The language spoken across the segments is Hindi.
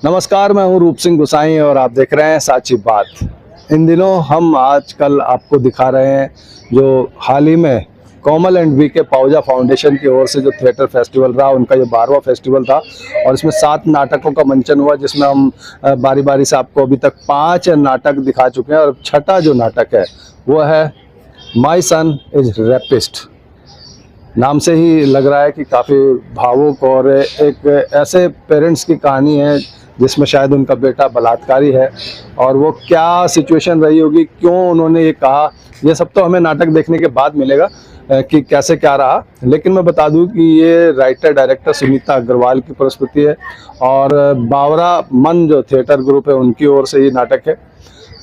नमस्कार, मैं हूं रूप सिंह गुसाई और आप देख रहे हैं साची बात। इन दिनों हम आजकल आपको दिखा रहे हैं जो हाल ही में कोमल एंड वी के पाहुजा फाउंडेशन की ओर से जो थिएटर फेस्टिवल रहा, उनका ये 12वां फेस्टिवल था और इसमें 7 नाटकों का मंचन हुआ, जिसमें हम बारी बारी से आपको अभी तक 5 नाटक दिखा चुके हैं और छठा जो नाटक है वो है माई सन इज रेपिस्ट। नाम से ही लग रहा है कि काफ़ी भावुक और एक ऐसे पेरेंट्स की कहानी है जिसमें शायद उनका बेटा बलात्कारी है और वो क्या सिचुएशन रही होगी, क्यों उन्होंने ये कहा, ये सब तो हमें नाटक देखने के बाद मिलेगा कि कैसे क्या रहा। लेकिन मैं बता दूं कि ये राइटर डायरेक्टर सुनीता अग्रवाल की प्रस्तुति है और बावरा मन जो थिएटर ग्रुप है उनकी ओर से ये नाटक है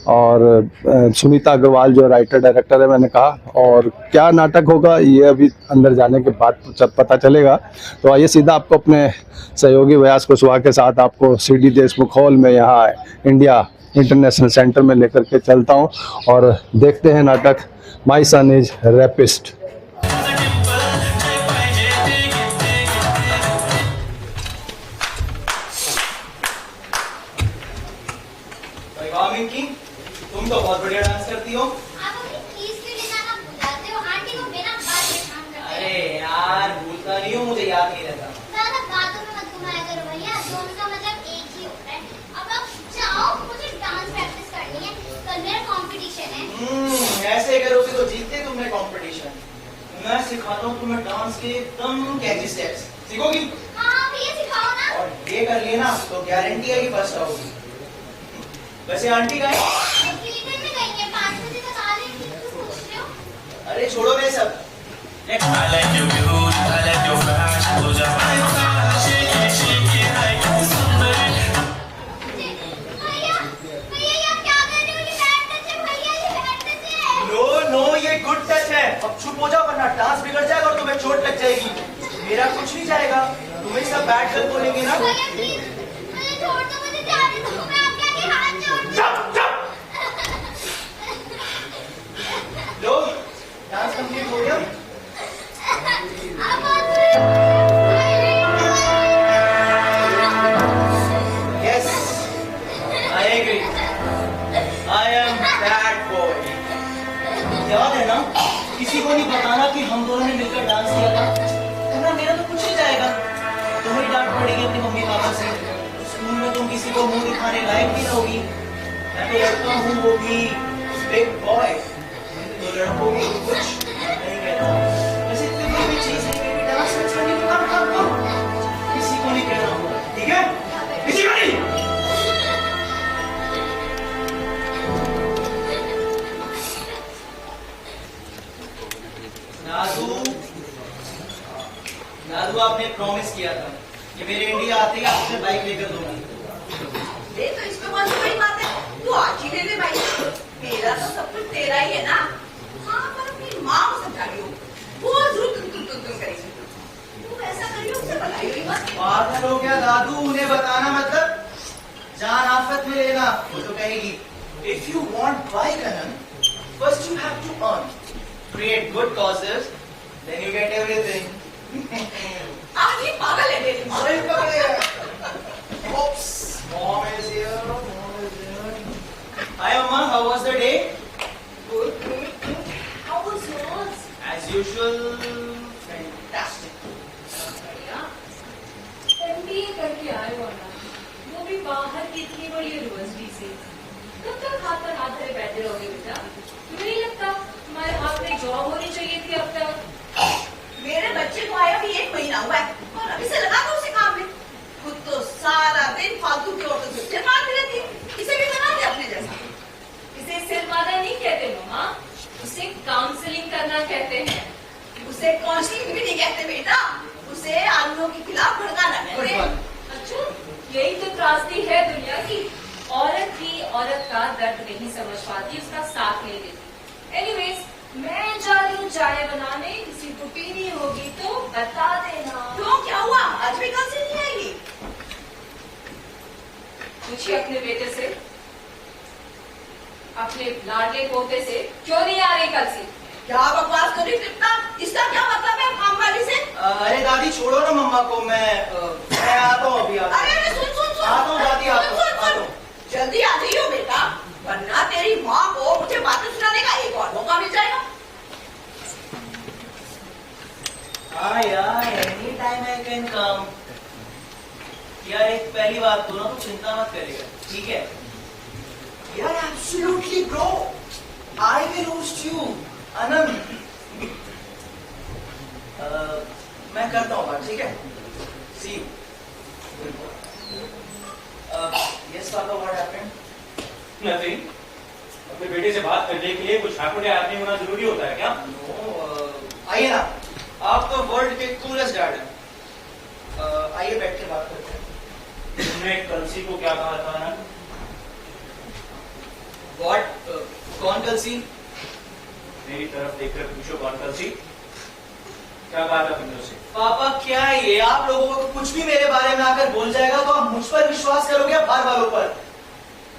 और सुनीता अग्रवाल जो राइटर डायरेक्टर है, मैंने कहा। और क्या नाटक होगा ये अभी अंदर जाने के बाद पता चलेगा। तो आइए सीधा आपको अपने सहयोगी व्यास कुशवाहा के साथ आपको सीडी देशमुख हॉल में यहाँ इंडिया इंटरनेशनल सेंटर में लेकर के चलता हूँ और देखते हैं नाटक माई सन इज रेपिस्ट। तुम तो बहुत बढ़िया डांस करती हो। आप अपनी फीस भी निकालना भूल जाते हो। आंटी को बिना बात के काम करते हो। अरे यार, भूलता नहीं हूँ, मुझे याद नहीं रहता। ज्यादा बातों में मत घुमाया करो भैया, दोनों का मतलब एक ही होता है। अब आप जाओ, मुझे डांस प्रैक्टिस करनी है, कल मेरा कंपटीशन है। ऐसे करोगे तो जीतते तुमने कंपटीशन। मैं सिखाता हूँ तुम्हें डांस के एकदम कैची स्टेप्स, सीखोगी? हाँ भैया सिखाओ ना। और ये कर लिए ना तो गारंटी है कि फर्स्ट आओगी। वैसे आंटी का थिएटर में गई है, 5 बजे तक आ रही थी, कुछ पूछ रहे हो? अरे छोड़ो वे सब। भैया भैया ये क्या कर रहे हो? ये बैड टच है भैया, ये बैड टच है। नो, ये गुड टच है। अब चुप हो जाओ वरना डांस बिगड़ जाएगा और तुम्हें चोट लग जाएगी। मेरा कुछ नहीं जाएगा, तुम्हें सब बैड गर्ल बोलेंगे ना। भैया प्लीज मुझे छोड़ दो, मुझे जाने दो, मैं आपके आगे हाथ जोड़ती हूँ। लो, डांस कंप्लीट हो गया। Yes, I agree. I am that boy. याद है ना, किसी को नहीं बताना कि हम दोनों ने मिलकर डांस किया था, वरना मेरा तो कुछ नहीं जाएगा। तुम्हें डांट पड़ेगी अपने मम्मी पापा से। स्कूल में तुम किसी को मुंह दिखाने लायक भी रहोगी। मैं तो लड़का हूँ, वो भी बिग बॉय, तो लड़कों को कुछ नहीं कहता। वैसे कोई भी चीज है कि डांस करने को काम करो, किसी को नहीं कहना होगा, ठीक है? किसी को नहीं। नादू आपने प्रॉमिस किया था कि मेरे इंडिया आते ही आपसे बाइक लेकर दूंगी। ये तो इसमें बहुत बड़ी बात है। तू आज ही ले ले भाई, मेरा तो सब कुछ तेरा ही है ना। हाँ पर अपनी माँ को समझा रही हो, वो जरूर तुम करेगी। तू ऐसा करियो, उसे बताइयो ही मत। पागल हो गया दादू, उन्हें बताना मतलब जान आफत में लेना। वो तो कहेगी if you want bike Anand, first you have to earn, create good causes, then you get everything. आज ही पागल है मेरी माँ। सही पकड़े। Oops, mom is here, mom is here. Hi Amma, how was the day? Good. How was yours? As usual, fantastic. MBA करके आए हो ना, वो भी बाहर की इतनी बड़ी यूनिवर्सिटी से। कब तक हाथ पर हाथ धरे बैठे रहोगे बेटा? मुझे नहीं लगता तुम्हारे हाथ में जॉब होनी चाहिए थी अब तक। मेरे बच्चे को आया भी 1 महीना हुआ है और अभी से लगा दो उसे काम में। खुद तो सारा दिन फालतू की औरतों से सिर मारती रहती है। इसे भी बना दे अपने जैसा। इसे सिर मारना नहीं कहते मम्मा, उसे काउंसलिंग करना कहते हैं। उसे काउंसलिंग भी नहीं कहते बेटा, उसे आदमियों के खिलाफ भड़काना कहते हैं। अच्छा, यही तो त्रासदी है दुनिया की। औरत भी औरत का दर्द नहीं समझ पाती, उसका साथ नहीं देती। एनीवेज, मैं जा रही हूँ चाय बनाने, किसी को पीनी होगी तो बता देना। क्यों, क्या हुआ? आज भी कल से नहीं आएगी? पूछिए अपने बेटे से, अपने लाडले पोते से, क्यों नहीं आ रही कल से? क्या बकवास कर रही कृष्णा? इसका क्या मतलब है काम वाली से? अरे दादी छोड़ो ना मम्मा को, मैं आता हूँ अभी। अरे सुन सुन सुन, आता हूँ दादी। जल्दी आ जाइयो बेटा, वरना तेरी माँ को मुझे बातें सुनाने का एक और मौका मिल जाएगा। हाँ यार, any time I can come. यार एक पहली बात तो ना, तो चिंता मत करेगा, ठीक है? यार absolutely bro, I will host you Anand. मैं करता हूँ बात, ठीक है? See you. यस पापा, व्हाट हैपेंड? नथिंग। अपने बेटे से बात करने के लिए कुछ ठाकुर आदमी होना जरूरी होता है क्या? आइए ना, आप तो वर्ल्ड के कूलेस्ट डैड हैं। आइए बैठ के बात करते हैं। तुमने कलसी को क्या कहा था ना? व्हाट? कौन कलसी? मेरी तरफ देखकर पूछो, कौन कलसी? क्या कहा था तुमने उसे? पापा क्या है ये, आप लोगों को कुछ भी मेरे बारे में आकर बोल जाएगा तो आप मुझ पर विश्वास करोगे या बाहर वालों पर?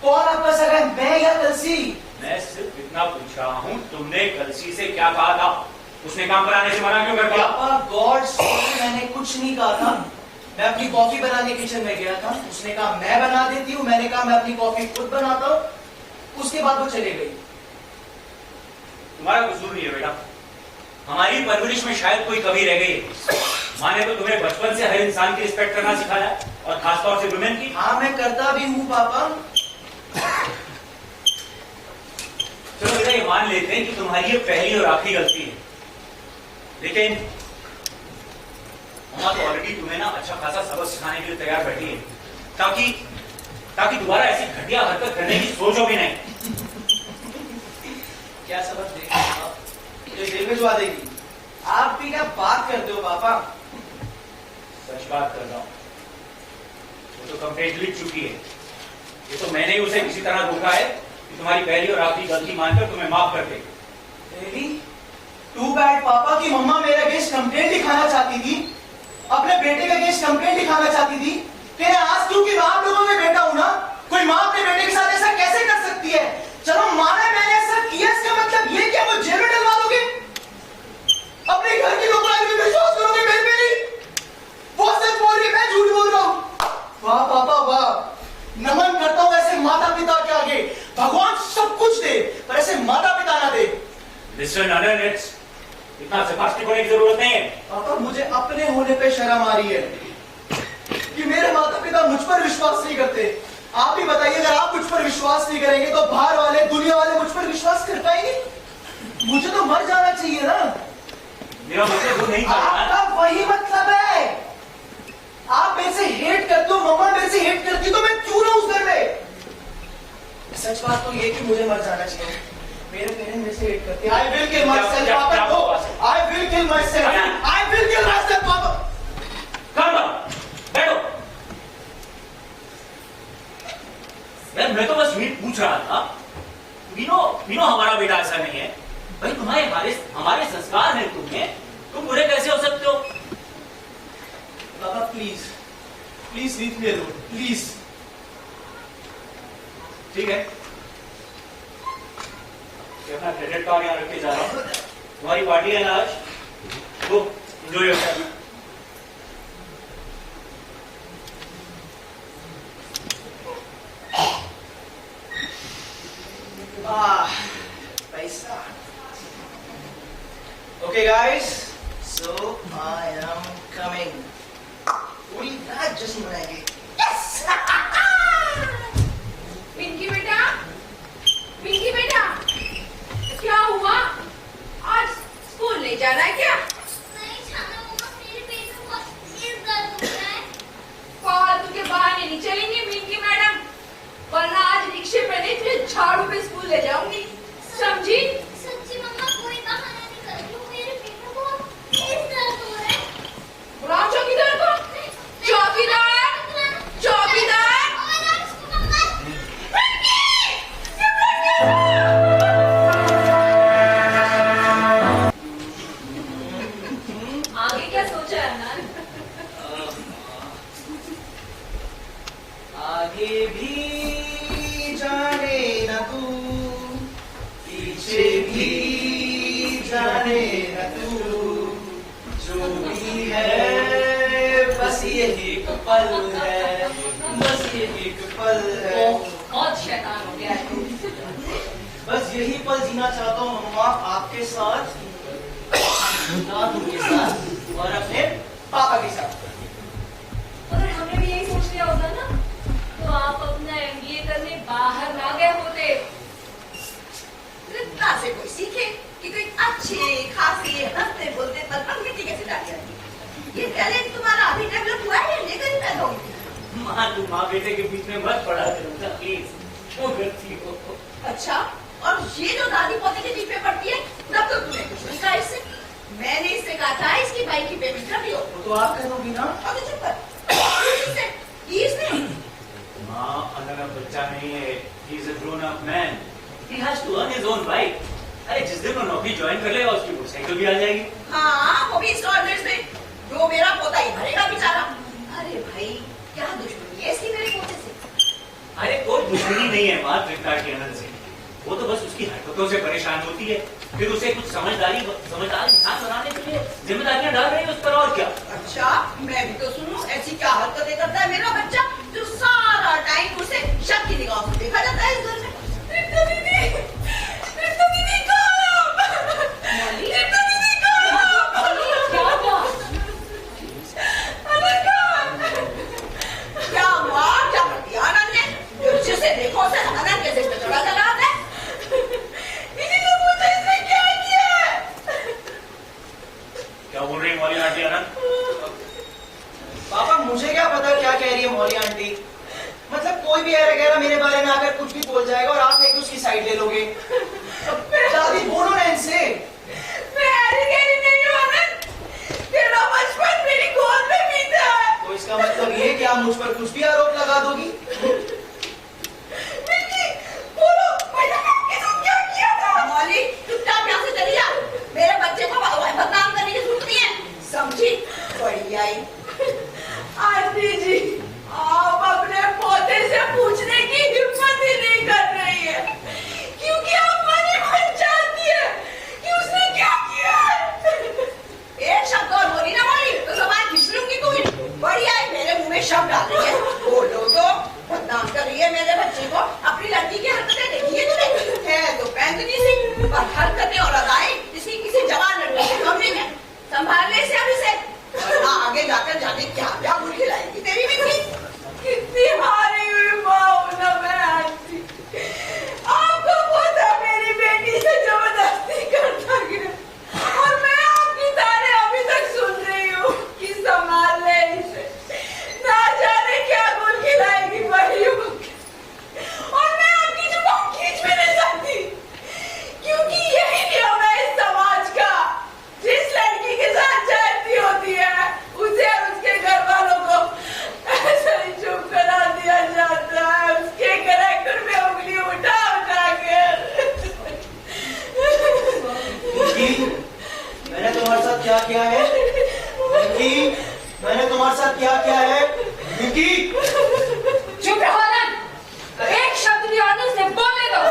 कौन आपका सगा है, मैं या कलसी? मैं सिर्फ इतना पूछ रहा हूँ, तुमने कलसी से क्या कहा था? उसने काम पर आने से मना क्यों कर दिया? पापा गॉड सॉरी, मैंने कुछ नहीं कहा था। मैं अपनी कॉफी बनाने किचन में गया था, उसने कहा मैं बना देती हूँ, मैंने कहा मैं अपनी कॉफी खुद बनाता हूँ, उसके बाद वो चले गई। तुम्हारा कसूर नहीं है बेटा, हमारी परवरिश में शायद कोई कमी रह गई है। माँ ने तो तुम्हें बचपन से हर इंसान की रिस्पेक्ट करना सिखाया, और खासतौर से वुमेन की। हाँ मैं करता भी हूँ पापा। चलो बेटा, ये मान लेते हैं कि तुम्हारी ये पहली और आखिरी गलती है, लेकिन माँ तो ऑलरेडी तुम्हें ना अच्छा खासा सबक सिखाने के लिए तैयार बैठी है, ताकि दोबारा ऐसी घटिया हरकत करने की सोचो भी नहीं। क्या सबक देगी आप? मुझे जेल भिजवा देगी? आप भी क्या बात करते हो पापा? सच बात कर रहा हूँ, वो तो कंप्लेंट लिख चुकी है। ये तो मैंने ही उसे किसी तरह रोका है कि तुम्हारी पहली और आखिरी गलती मानकर तुम्हें माफ कर दे। Really? Too bad पापा की मम्मा मेरे अगेंस्ट कंप्लेंट लिखाना चाहती थी, अपने बेटे के अगेंस्ट कंप्लेंट लिखाना चाहती थी। फिर आज क्योंकि मैं आप लोगों में बेटा हूं ना, कोई माँ अपने बेटे के साथ ऐसा कैसे कर सकती है? चलो माना मैंने ऐसा किया, इसका मतलब ये क्या मुझे जेल में डलवा दोगे? अपने घर के लोगों पर विश्वास करोगे मेरे पे नहीं? वो सच बोल रही है, मैं झूठ बोल रहा हूँ। वाह पापा वाह, नमन करता हूँ ऐसे माता पिता के आगे। भगवान सब कुछ दे पर ऐसे माता पिता ना दे। Listen, Anand, इतना sarcastic होने की जरूरत नहीं है। पापा मुझे अपने होने पे शर्म आ रही है कि मेरे माता पिता मुझ पर विश्वास नहीं करते। आप ही बताइए, अगर आप मुझ पर विश्वास नहीं करेंगे तो बाहर वाले दुनिया वाले मुझ पर विश्वास कर पाएंगे? मुझे तो मर जाना चाहिए ना। मेरा मतलब वो नहीं था। आपका वही मतलब है, आप मेरे से हेट करते हो, मम्मा मेरे से हेट करती तो मैं क्यों रहूं उस घर में? सच बात तो ये कि मुझे मर जाना चाहिए। मेरे पेरेंट्स मेरे से हेट करते हैं। I will kill myself, पापा को। I will kill myself. I will kill myself, पापा। Calm down, बैठो। मैं तो बस यही पूछ रहा था, मीनो हमारा बेटा ऐसा नहीं है भाई, हमारे संस्कार है तुम्हें, तुम बुरे कैसे हो सकते हो? पापा please leave me alone please. ठीक है, ये अपना क्रेडिट कार्ड यहाँ रख के जा रहा हूँ, तुम्हारी पार्टी है ना आज, तो एंजॉय योर टाइम। पैसा। Okay guys, so I am coming. पूरी रात जश्न मनाएंगे। Yes! पिंकी बेटा, क्या हुआ? आज स्कूल नहीं जाना है क्या? नहीं जाना मम्मा, मेरे पेट में बहुत तेज दर्द हो रहा है। फालतू के बहाने नहीं चलेंगे पिंकी मैडम, वरना आज रिक्शे पे नहीं फिर झाड़ू पे स्कूल ले जाऊंगी, समझी? सच्ची मम्मा, कोई बहाना नहीं कर रही हूँ, मेरे पेट में बहुत तेज दर्द हो रहा है। बुलाओ चौकीदार को। चौकीदार। आगे क्या सोचा है अनंत? आगे भी जाने न तू, पीछे भी जाने न तू, जो भी है बस ये एक पल है, बस ये एक पल है। बहुत बहुत शैतान हो गया है तू। बस यही पल जीना चाहता हूँ मम्मा, आपके साथ, दादू के साथ और अपने पापा के साथ। अगर हमने भी यही सोच लिया होता ना, तो आप अपना MBA करने बाहर ना गए होते। इतना से कोई सीखे कि कोई अच्छे खासे हंसते बोलते पर हम मिट्टी कैसे डाली जाती। ये टैलेंट तुम्हारा अभी डेवलप हुआ है या लेकर ही पैदा हो? माँ, तुम माँ बेटे के बीच में मत पड़ा करो प्लीज, क्यों करती हो? अच्छा, और ये जो दादी पोते के बीच में पड़ती है, तब तो तुम्हें कुछ नहीं कहा इससे। मैंने इससे कहा था इसकी बाइक की पेमेंट कर दियो। वो तो आप करोगी ना। अब तो चुप कर। इसने माँ, अगर बच्चा नहीं है, he is a grown up man, he has to earn his own bike. अरे जिस दिन वो नौकरी ज्वाइन कर लेगा उसकी मोटरसाइकिल भी आ जाएगी। हाँ, वो भी इंस्टॉलमेंट्स में, जो मेरा पोता ही भरेगा बेचारा। अरे भाई, क्या दुश्मनी है इसकी मेरे पोते से? अरे कोई दुश्मनी नहीं है माँ त्रिपुरा के आनंद से, वो तो बस उसकी हरकतों से परेशान होती है, फिर उसे कुछ समझदार इंसान बनाने के लिए जिम्मेदारियां डाल रही है उस पर, और क्या। अच्छा, मैं भी तो सुनूं ऐसी क्या हरकतें करता है मेरा बच्चा, जो सारा टाइम उसे शक की निगाह से देखा जाता है इस घर में। ऋतु दीदी कहाँ? ऋतु दीदी कहाँ? क्या हुआ? अनंत कहाँ? क्या हुआ? क्या कर दिया आनंद ने? जो जिसे देखो उसे आनंद के सिर पे चढ़ा चला आता है। दीदी तो पूछो इसने क्या किया है? क्या बोल रही है मौली आंटी आनंद? पापा मुझे क्या पता क्या कह रही है मौली आंटी। मतलब कोई भी ऐरा गैरा मेरे बारे में आकर कुछ भी बोल जाएगा और आप लेके उसकी साइड ले लोगे। दादी बोलो ना इनसे। मैं ऐरी गैरी नहीं हूँ आनंद। तेरा बचपन मेरी गोद में बीता है। तो इसका मतलब ये कि आप मुझ पर कुछ भी आरोप लगा दोगी। मिल्की, बोलो, मैंने आपके साथ क्या किया था? मौली, चुपचाप यहाँ से चली जा। मेरे बच्चे को बदनाम करने की जरूरत नहीं है, समझी? बड़ी आई। आंटी जी, आप अपने पोते से पूछने की हिम्मत ही नहीं कर रही है, क्योंकि आप मनी मन जानती है कि उसने क्या किया है। एक शब्द और बोली ना मौली, तो जबान खींच लूंगी तुम्हें। बड़ी आई, मेरे मुंह में शब्द डाल रही है। बोलो तो, बदनाम कर रही है मेरे बच्चे को। अपनी लड़की की हरकतें देखी है तुमने? है तो पैंतनी सी, पर हरकतें और अदाएं इसकी किसी जवान लड़की से कम नहीं है। संभाल ले इसे अभी से, वरना आगे जाकर जाने क्या क्या गुल खिलाएगी तेरी मिट्टी। कितनी हारी हुई माँ हूं ना मैं आंटी। आपको पोता मेरी बेटी से जबरदस्ती करता गया और मैं आपकी ताने अभी तक सुन रही हूँ कि संभाल ले इसे, ना जाने क्या गुल खिलाएगी बड़ी हो। और मैं आपकी जुबान खींच भी नहीं सकती, क्योंकि यही नियम है इस समाज का। जिस लड़की के साथ जाती होती है उसे उसके घर वालों को ऐसा ही चुप करा दिया जाता है, उसके कैरेक्टर में उंगली उठा उठा कर। मैंने तुम्हारे साथ क्या किया है? विकी, मैंने तुम्हारे साथ क्या किया है? विकी, चुप रहो आनंद, एक शब्द भी आनंद से बोलने दो।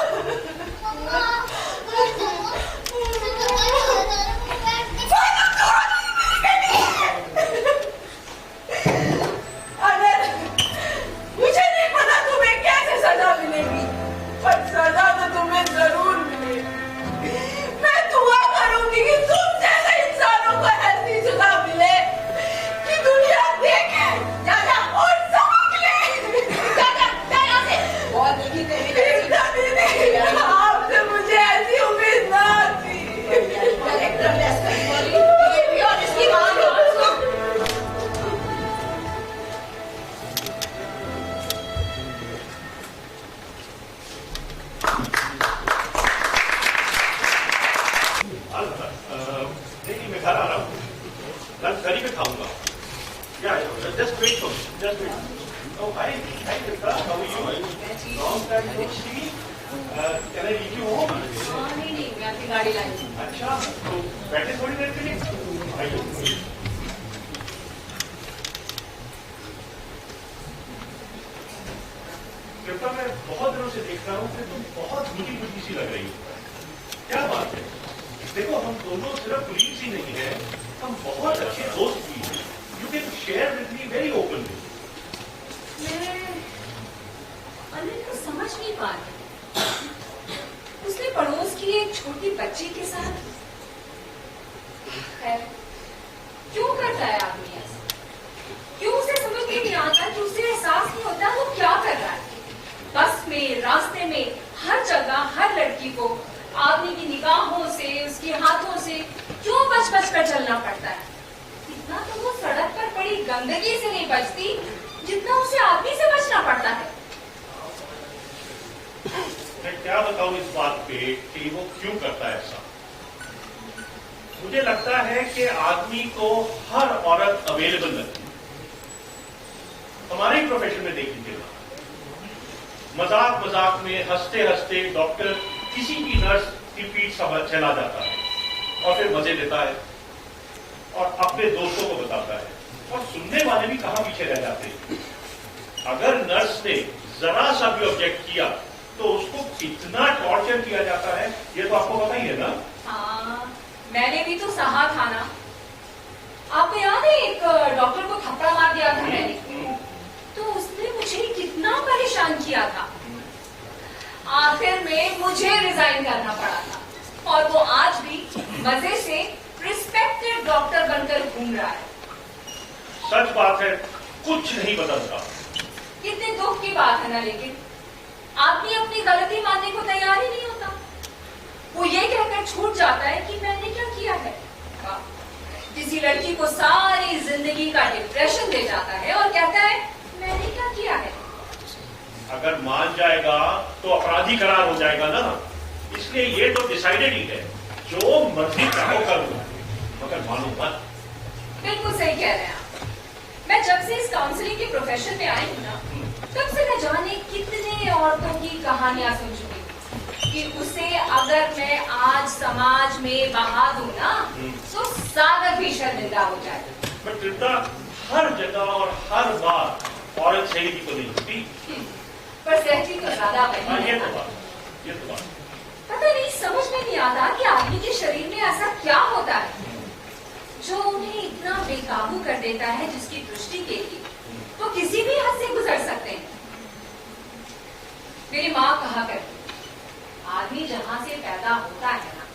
मुझे नहीं पता तुम्हें कैसे सजा मिलेगी, पर सजा तो तुम्हें जरूर मिलेगी। मैं दुआ करूंगी कि तुम जैसे इंसानों को ऐसी सजा मिले कि दुनिया देखे, जा जा और समझ ले। जा जा जा यहाँ से। बहुत देखी तेरी दीदी, आपसे मुझे ऐसी उम्मीद ना थी। कलेक्टर लेस्टर बोली, ये भी और इसकी माँ भी। नहीं, मैं घर आ रहा हूँ, लंच घर ही में खाऊंगा। या just wait for me, just wait. Oh hi, hi Chitra, how are you? Long time no see. Can I reach you home? नहीं, मैं आपकी गाड़ी लाई हूँ। अच्छा, तो बैठे थोड़ी देर के लिए। आइए। चित्रा, मैं बहुत दिनों से देख रहा हूँ कि तुम बहुत मीठी मीठी सी लग रही हो। क्या बात है? देखो, हम दोनों सिर्फ पुलिस ही नहीं है, हम बहुत अच्छे दोस्त भी हैं। You can share with me very openly. मैं अनिल को समझ समझ नहीं पा रही। उसने पड़ोस की एक छोटी बच्ची के साथ, खैर क्यों करता है आदमी ऐसा? क्यों उसे समझ में नहीं आता कि उसे एहसास नहीं होता वो क्या कर रहा है? बस में, रास्ते में, हर जगह हर लड़की को आदमी की निगाहों से, उसके हाथों से क्यों बच कर चलना पड़ता है? इतना तो वो सड़क पर पड़ी गंदगी से नहीं बचती जितना उसे आदमी से बचना पड़ता है। मैं क्या बताऊं इस बात पे कि वो क्यों करता है ऐसा। मुझे लगता है कि आदमी को हर औरत अवेलेबल लगती है। हमारे प्रोफेशन में देख लीजिएगा, मजाक में हंसते हंसते डॉक्टर किसी की नर्स की पीठ चला जाता है और फिर मजे लेता है और अपने दोस्तों को बताता है, और सुनने वाले भी कहां पीछे रह जाते हैं। अगर नर्स ने जरा सा भी ऑब्जेक्ट किया तो उसको कितना टॉर्चर किया जाता है ये तो आपको पता ही है ना। हाँ, मैंने भी तो सहा था ना। आपको याद है एक डॉक्टर को थप्पड़ मार दिया था मैंने, तो उसने मुझे कितना परेशान किया था। आखिर में मुझे रिजाइन करना पड़ा था और वो आज भी मजे से रिस्पेक्टेड डॉक्टर बनकर घूम रहा है। सच बात है, कुछ नहीं बदलता। कितने दुख की बात है ना, लेकिन आदमी अपनी गलती मानने को तैयार ही नहीं होता। वो ये कहकर छूट जाता है कि मैंने क्या किया है। किसी लड़की को सारी जिंदगी का डिप्रेशन दे जाता है और कहता है मैंने क्या किया है। अगर मान जाएगा तो अपराधी करार हो जाएगा ना। इसलिए ये तो डिसाइडेड ही है, जो मर्जी चाहो करूंगा, मगर मानो मत। बिल्कुल सही कह रहे हैं आप। मैं जब से इस काउंसलिंग के प्रोफेशन में आई हूँ ना, तब से न जाने कितने औरतों की कहानियां सुन चुकी हूँ कि उसे अगर मैं आज समाज में बहा दूं ना तो सागर भी शर्मिंदा हो जाए। बट तृप्ता, हर जगह और हर बार औरत सही की तो नहीं होती। पर सहती तो ज्यादा हाँ, वही ये है तो ना। बात, ये तो बात। पता नहीं, समझ में नहीं आता कि आदमी के शरीर में ऐसा क्या होता है जो उन्हें इतना बेकाबू कर देता है, जिसकी दृष्टि के लिए तो किसी भी हद से गुजर सकते हैं। मेरी माँ कहा करती, आदमी जहां से पैदा होता है ना,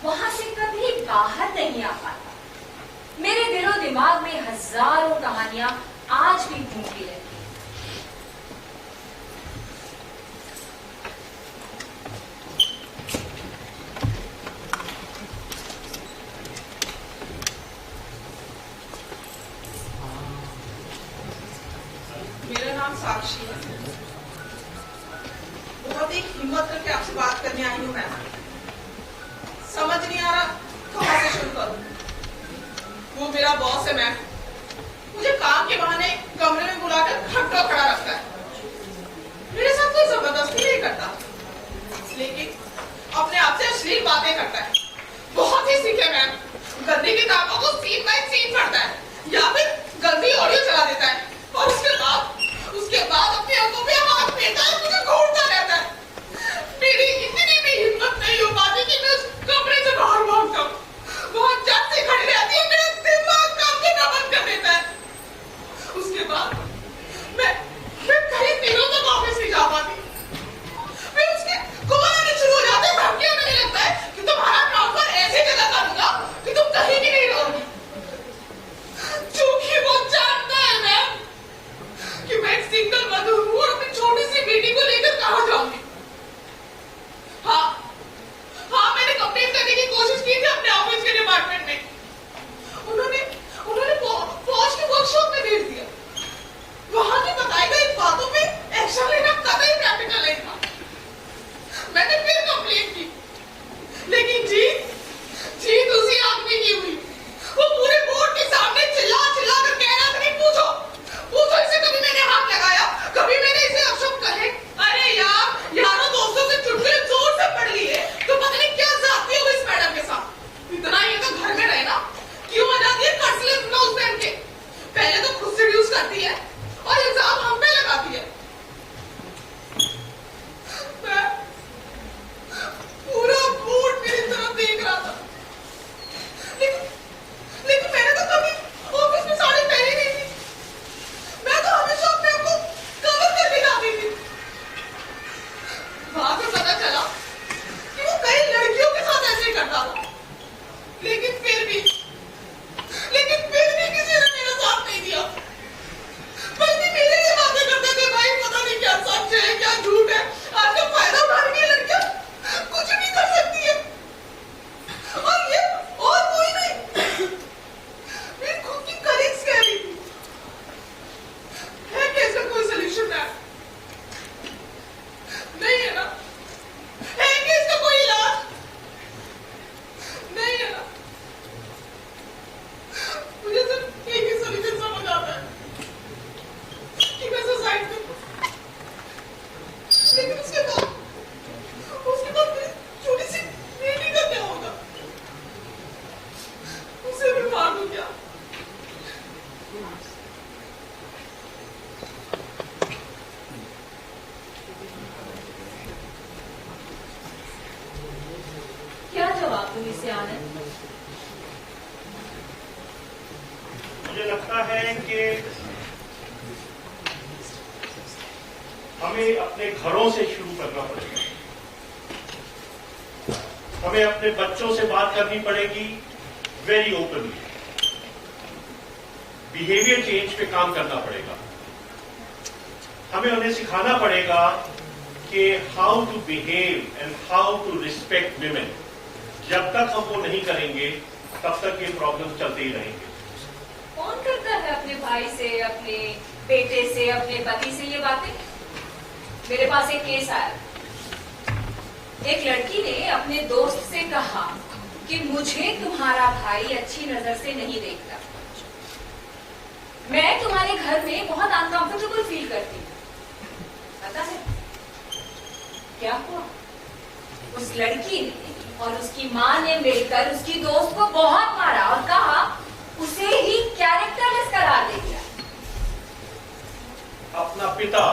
वहां से कभी बाहर नहीं आ पाता। मेरे दिलो दिमाग में हजारों कहानियां आज भी घूमती रहती। मेरा नाम साक्षी है। बहुत ही हिम्मत करके आपसे बात करने आई हूँ मैं। समझ नहीं आ रहा कहाँ से शुरू करूँ। वो मेरा बॉस है, मैं मुझे काम के बहाने कमरे में बुलाकर घंटों खड़ा रखता है। मेरे साथ कोई जबरदस्ती नहीं करता, लेकिन अपने आप से अश्लील बातें करता है। बहुत ही सीखे मैम, गंदी किताबों को सीन बाय सीन पढ़ता है या फिर गंदी ऑडियो चला देता है और उसके बाद अपने आंखों पे हाथ फेरता है, मुझे घूरता रहता है। मेरी इतनी भी हिम्मत नहीं हो पाती कि मैं उस कमरे से बाहर भाग जाऊं। वहां जब से खड़ी रहती है मेरा दिमाग काम करना बंद कर देता है। उसके बाद मैं कई दिनों तक ऑफिस नहीं जा पाती। फिर उसके कॉल आने शुरू हो जाते हैं, धमकियां देने लगता है कि तुम्हारा ट्रांसफर ऐसी जगह कर दूंगा कि तुम कहीं भी नहीं रहोगी। जो कि माधुरी से आनंद। मुझे लगता है कि हमें अपने घरों से शुरू करना पड़ेगा। हमें अपने बच्चों से बात करनी पड़ेगी वेरी ओपनली। बिहेवियर चेंज पे काम करना पड़ेगा। हमें उन्हें सिखाना पड़ेगा कि how to behave and how to respect women. जब तक हम वो नहीं करेंगे तब तक ये प्रॉब्लम चलते ही रहेंगे। कौन करता है अपने भाई से, अपने बेटे से, अपने पति से ये बातें? मेरे पास एक केस आया। एक लड़की ने अपने दोस्त से कहा कि मुझे तुम्हारा भाई अच्छी नजर से नहीं देखता, मैं तुम्हारे घर में बहुत अनकंफर्टेबल फील करती हूँ। पता है क्या हुआ? उस लड़की ने और उसकी माँ ने मिलकर उसकी दोस्त को बहुत मारा और कहा उसे ही कैरेक्टरलेस करार दे दिया। अपना पिता,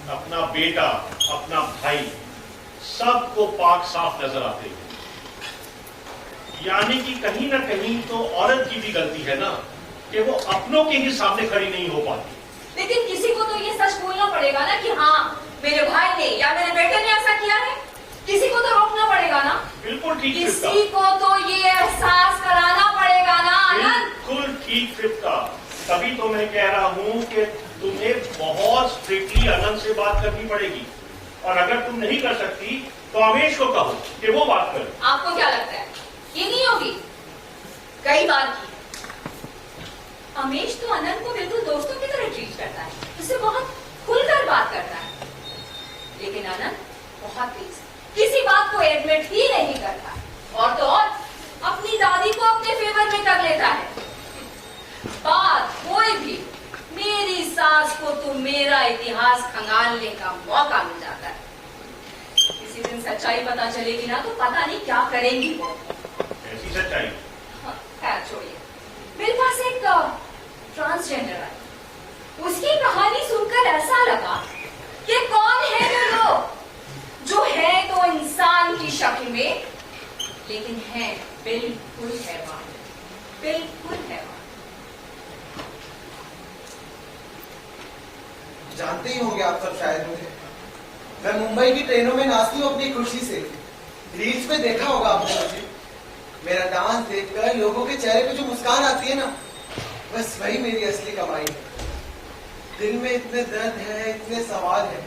अपना बेटा, अपना भाई सबको पाक साफ नजर आते हैं। यानी कि कहीं ना कहीं तो औरत की भी गलती है ना कि वो अपनों के ही सामने खड़ी नहीं हो पाती। लेकिन किसी को तो ये सच बोलना पड़ेगा ना कि हाँ मेरे भाई ने या मेरे बेटे ने ऐसा किया है। किसी को तो रोकना पड़ेगा ना। बिल्कुल ठीक किसी फिफ्ता, को तो ये एहसास कराना पड़ेगा ना आनंद। बिल्कुल ठीक फिफ्ता। तभी तो मैं कह रहा हूं कि तुम्हें बहुत स्ट्रिक्टली अनंत से बात करनी पड़ेगी। और अगर तुम नहीं कर सकती तो अमेश को कहो कि वो बात करे। आपको क्या लगता है ये नहीं होगी? कई बार की। अमेश तो अनंत को बिल्कुल दोस्तों की तरह ट्रीट करता है, उससे बहुत खुलकर बात करता है। लेकिन अनंत बहुत तेज, किसी बात को एडमिट ही नहीं करता। और तो और अपनी दादी को अपने फेवर में कर लेता है। बात कोई भी, मेरी सास को तो मेरा इतिहास खंगालने का मौका मिल जाता है। किसी दिन सच्चाई पता चलेगी ना तो पता नहीं क्या करेंगी वो। ऐसी सच्चाई? हाँ, खैर छोड़िए। मेरे पास एक ट्रांसजेंडर आई। उसकी कहानी सुनकर ऐसा लगा कि कौन है वो लोग जो है तो इंसान की शक्ल में लेकिन है बिल्कुल हैवान, बिल्कुल हैवान। जानते ही होंगे आप सब शायद मुझे। मैं मुंबई की ट्रेनों में नाचती हूँ अपनी खुशी से। रील्स पे देखा होगा आपने मुझे। मेरा डांस देखकर लोगों के चेहरे पे जो मुस्कान आती है ना, बस वही मेरी असली कमाई है। दिल में इतने दर्द है, इतने सवाल है।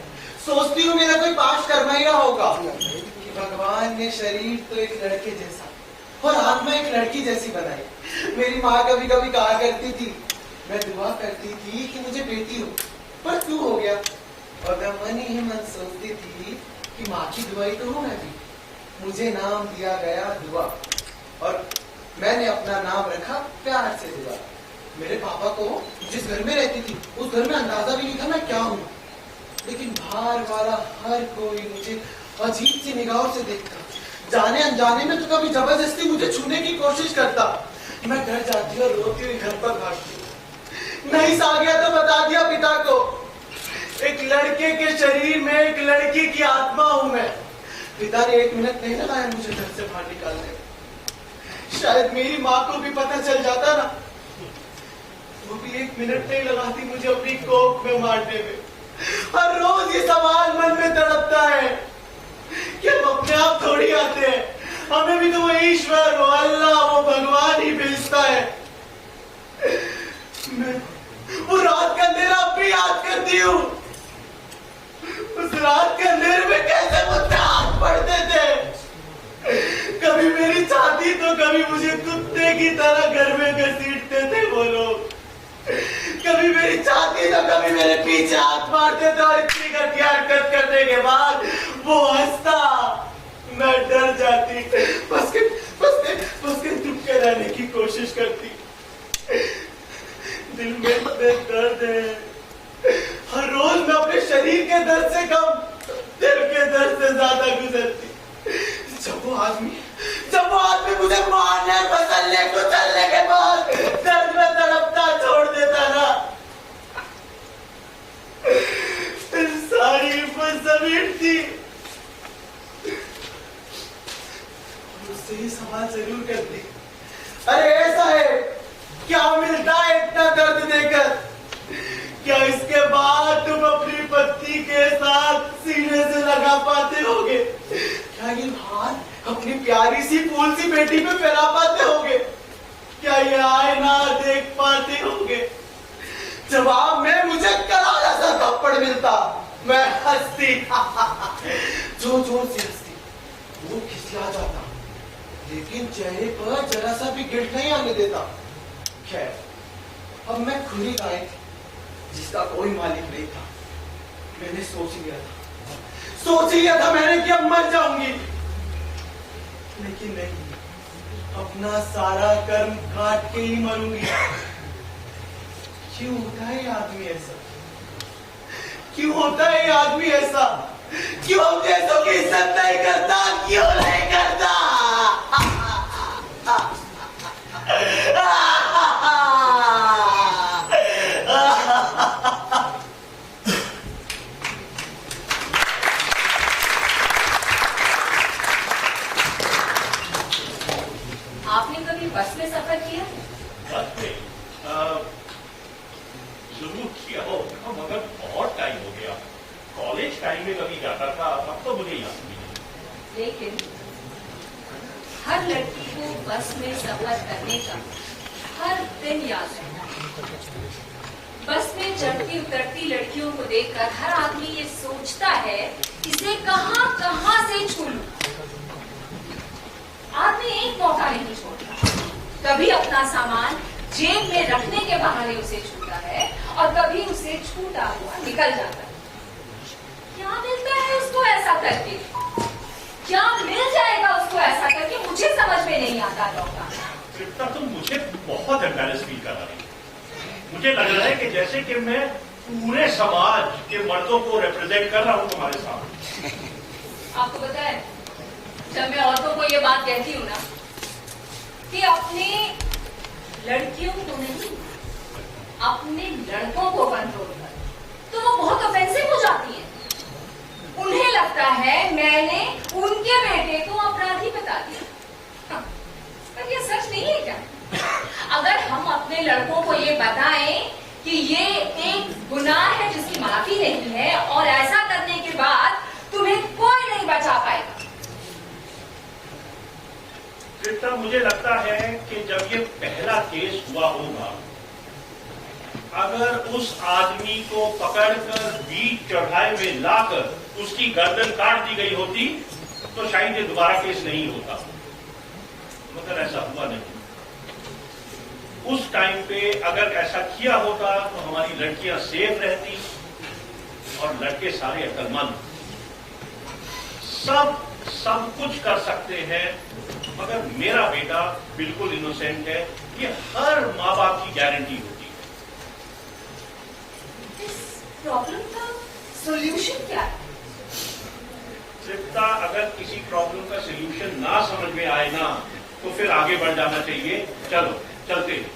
सोचती हूँ मेरा कोई पास कर्मा ही रहा होगा कि भगवान ने शरीर तो एक लड़के जैसा और आत्मा एक लड़की जैसी बनाई। मेरी माँ कभी कभी कहा करती थी, मैं दुआ करती थी कि मुझे बेटी हो, पर तू हो गया। और मैं मन ही मन सोचती थी कि माँ की दुआई तो हूँ मैं भी। मुझे नाम दिया गया दुआ और मैंने अपना नाम रखा प्यार से दुआ। मेरे पापा को जिस घर में रहती थी उस घर में अंदाजा भी नहीं था मैं क्या हूँ। लेकिन बाहर वाला हर कोई मुझे अजीब सी निगाहों से देखता। जाने अनजाने में तो कभी जबरदस्ती मुझे छूने की कोशिश करता। मैं घर जाती और रोती हुई घर पर भागती। नहीं सा गया तो बता दिया पिता को, एक लड़के के शरीर में एक लड़की की आत्मा हूं मैं। पिता ने 1 मिनट नहीं लगाया मुझे घर से बाहर निकालने। शायद मेरी माँ को भी पता चल जाता ना, वो भी 1 मिनट नहीं लगाती मुझे अपनी कोख में मारने में। हर रोज ये सवाल मन में तड़पता है कि हम अपने आप थोड़ी आते हैं, हमें भी तो वो ईश्वर, वो अल्लाह, वो भगवान ही भेजता है। मैं वो रात का अंधेरा अब भी याद करती हूँ। उस रात के अंधेरे में कैसे मुझसे हाथ पड़ते थे। कभी मेरी छाती तो कभी मुझे कुत्ते की तरह घर में घसीटते थे वो लोग। कभी मेरी छाती तो कभी मेरे पीछे हाथ मारते थे और इतनी घटिया हरकत करने के बाद वो हंसता, मैं डर जाती। बस के चुप के रहने की कोशिश करती। दिल में इतने दर्द है, हर रोज मैं अपने शरीर के दर्द से कम दिल के दर्द से ज्यादा गुजरती। जब वो आदमी मुझे मारने, मसलने, कुचलने के बाद दर्द में तड़पता छोड़ देता ना, सारी हिम्मत समेटती, आपसे ये सवाल जरूर करते। अरे ऐसा है, क्या मिलता है इतना दर्द देकर? क्या इसके बाद तुम अपनी पत्नी के साथ सीने से लगा पाते होगे? क्या ये हाथ अपनी प्यारी सी फूल सी बेटी पे फैला पाते होगे? क्या ये आईना देख पाते होगे? जवाब में मुझे करारा सा थप्पड़ मिलता, मैं हंसती, जोर जोर से हंसती, वो खिसिया जाता, लेकिन चेहरे पर जरा सा भी गिल्ट नहीं आने देता। खैर, अब मैं खुली गाय थी जिसका कोई मालिक नहीं था। मैंने सोच लिया था मैंने कि अब मर जाऊंगी, लेकिन नहीं, अपना सारा कर्म काट के ही मरूंगी। क्यों होता है आदमी ऐसा? क्यों होता है आदमी ऐसा? क्यों हम जैसों की इज्जत नहीं करता? क्यों नहीं करता? आपने कभी बस में सफर किया? बस में जरूर किया होगा, मगर बहुत टाइम हो गया। कॉलेज टाइम में कभी जाता था, अब तो मुझे याद नहीं है। लेकिन हर लड़की को बस में सफर करने का हर दिन याद रहता है। बस में चढ़ती उतरती लड़कियों को देखकर हर आदमी ये सोचता है इसे कहां कहां से छू लूं। आदमी एक मौका नहीं छोड़ता, कभी अपना सामान जेब में रखने के बहाने उसे छूता है और कभी उसे छूटा हुआ निकल जाता है। क्या मिलता है उसको ऐसा करके? क्या मिल जाएगा उसको ऐसा करके? मुझे समझ में नहीं आता डॉक्टर। कृष्णा, तुम मुझे बहुत एम्बैरेस फील करा रही हो। मुझे लग रहा है कि जैसे कि मैं पूरे समाज के मर्दों को रिप्रेजेंट कर रहा हूं तुम्हारे सामने। आपको पता है, जब मैं औरतों को ये बात कहती हूँ ना कि अपने लड़कियों को नहीं, अपने लड़कों को कंट्रोल कर, तो वो बहुत ऑफेंसिव हो जाती है। उन्हें लगता है मैंने उनके बेटे को अपराधी बता दिया। हाँ, पर ये सच नहीं है क्या? अगर हम अपने लड़कों को ये बताएं कि ये एक गुनाह है जिसकी माफी नहीं है और ऐसा करने के बाद तुम्हें कोई नहीं बचा पाएगा। कृष्णा, मुझे लगता है कि जब ये पहला केस हुआ होगा, अगर उस आदमी को पकड़कर बीच चौराहे में लाकर उसकी गर्दन काट दी गई होती तो शायद ये दोबारा केस नहीं होता, मगर ऐसा हुआ नहीं। उस टाइम पे अगर ऐसा किया होता तो हमारी लड़कियां सेफ रहती और लड़के सारे अक्लमंद। सब कुछ कर सकते हैं, मगर मेरा बेटा बिल्कुल इनोसेंट है, ये हर माँ बाप की गारंटी होती है। इस प्रॉब्लम का सॉल्यूशन क्या है? तृप्ता, अगर किसी प्रॉब्लम का सॉल्यूशन ना समझ में आए ना, तो फिर आगे बढ़ जाना चाहिए। चलो चलते हैं।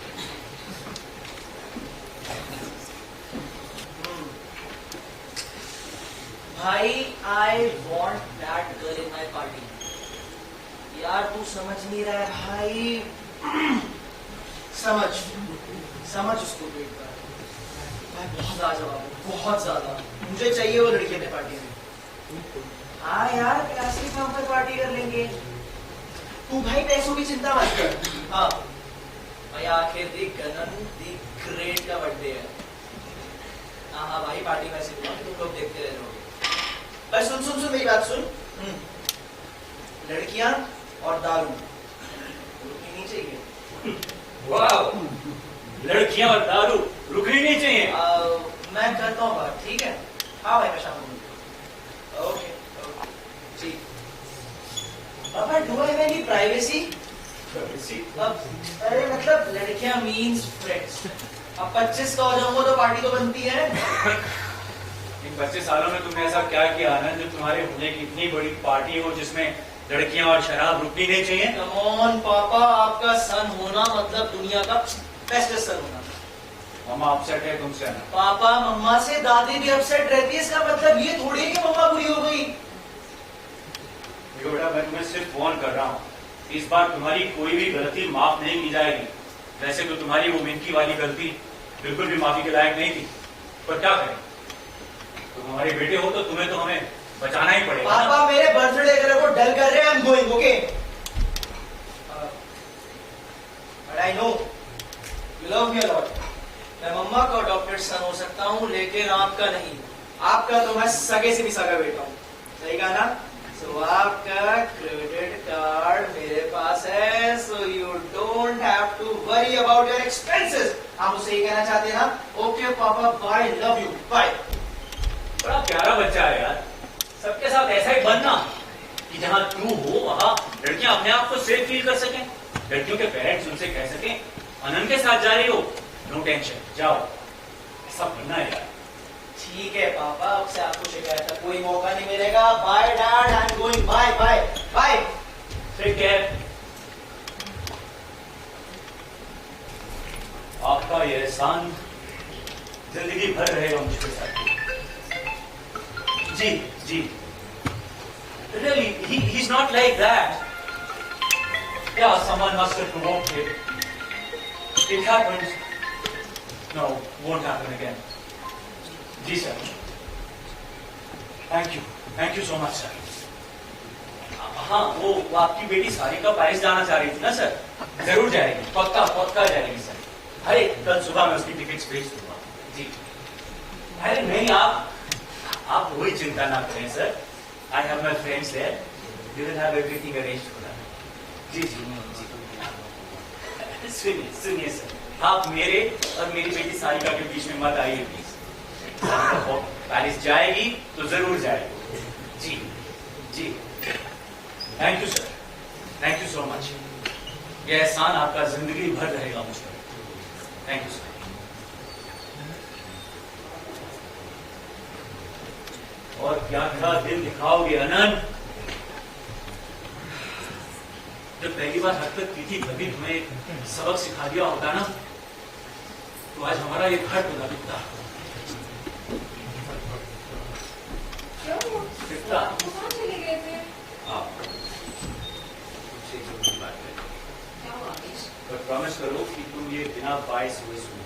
भाई, I want that girl in my party. यार तू समझ नहीं रहा है भाई। समझ उसको वेट कर भाई, बहुत ज्यादा जवाब है, बहुत ज्यादा। मुझे चाहिए वो लड़की अपने पार्टी में। हाँ यार, क्लासिक फॉर्म पर पार्टी कर लेंगे। तू भाई पैसों की चिंता मत कर। हाँ भाई, आखिर दी गनन दी ग्रेट का बर्थडे है। हाँ भाई, पार्टी में ऐसे तुम लोग देखते रह जाओगे। भाई सुन मेरी बात सुन। लड़कियां और दारू रुकनी नहीं चाहिए। वाह, लड़कियां और दारू रुकनी नहीं चाहिए। मैं करता हूँ बात, ठीक है? हाँ भाई, मैं शाम को। ओके जी। पापा, do I have any privacy? अरे मतलब लड़कियां मीन्स फ्रेंड्स। अब 25 का हो जाऊंगा तो पार्टी तो बनती है। इन 25 सालों में तुमने ऐसा क्या किया आनंद, जो तुम्हारे होने की इतनी बड़ी पार्टी हो जिसमें लड़कियां और शराब रुकनी नहीं चाहिए? कम ऑन पापा, आपका सन होना मतलब दुनिया का बेस्ट सन होना। मम्मा अपसेट है तुमसे ना? पापा, मम्मा से दादी भी अपसेट रहती है, इसका मतलब ये थोड़ी है कि मम्मा बुरी हो गई। देखो बेटा, मैं तुम्हें सिर्फ फोन कर रहा हूँ, इस बार तुम्हारी कोई भी गलती माफ नहीं की जाएगी। वैसे तो तुम्हारी वो मिनकी वाली गलती बिल्कुल भी माफी के लायक नहीं थी, पर क्या करें, तुम हमारे बेटे हो तो तुम्हें तो हमें बचाना ही पड़ेगा। पापा मेरे बर्थडे कलर को डल कर रहे हैं, आई am going, okay? But I know you love me a lot. मैं मम्मा का अडॉप्टेड सन हो सकता हूँ, लेकिन आपका नहीं। आपका तो मैं सगे से भी सगा बेटा हूँ, सही कहा ना? सो आपका क्रेडिट कार्ड मेरे पास है, so you don't have to worry about your expenses. आप मुझसे ये कहना चाहते हैं ना? ओके पापा, बाय, लव यू, बाय। बड़ा प्यारा बच्चा है यार, सबके साथ ऐसा ही बनना कि जहां तू हो वहां लड़कियां अपने आप को सेफ फील कर सकें, लड़कियों के पेरेंट्स उनसे कह सकें अनंत के साथ जा रही हो, नो टेंशन, जाओ, ऐसा बनना है यार। ठीक है पापा, अब से आपको शिकायत का कोई मौका नहीं मिलेगा। Bye dad, I am going, bye bye bye. Take care. आपका ये एहसान जिंदगी भर रहेगा मुझके साथ। जी जी, really he's not like that. Yeah, someone must have provoked him. It happened. No, won't happen again. जी sir, thank you so much sir. हाँ, वो आपकी बेटी सारिका पेरिस जाना चाह रही थी ना सर? जरूर जाएगी, पक्का जाएगी सर। अरे कल सुबह मैं उसकी टिकट्स भेज दूंगा जी। अरे नहीं, आप कोई चिंता ना करें sir, I have my friends there, we will have everything arranged for that. जी जी जी, सुनिए सर, आप मेरे और मेरी बेटी सारिका के बीच में मत आइए प्लीज। पेरिस जाएगी तो जरूर जाएगी। जी जी, thank you sir, thank you so much. यह एहसान आपका जिंदगी भर रहेगा मुझ पर। Thank you sir. और क्या क्या दिन दिखाओगे अनंत? जब पहली बार हरकत की थी कभी तुम्हें सबक सिखा दिया होता ना, तो आज हमारा ये घर तो न दिखता। कहाँ चले गए थे? पर प्रॉमिस करो कि तुम ये बिना बाइस हुए सुनो।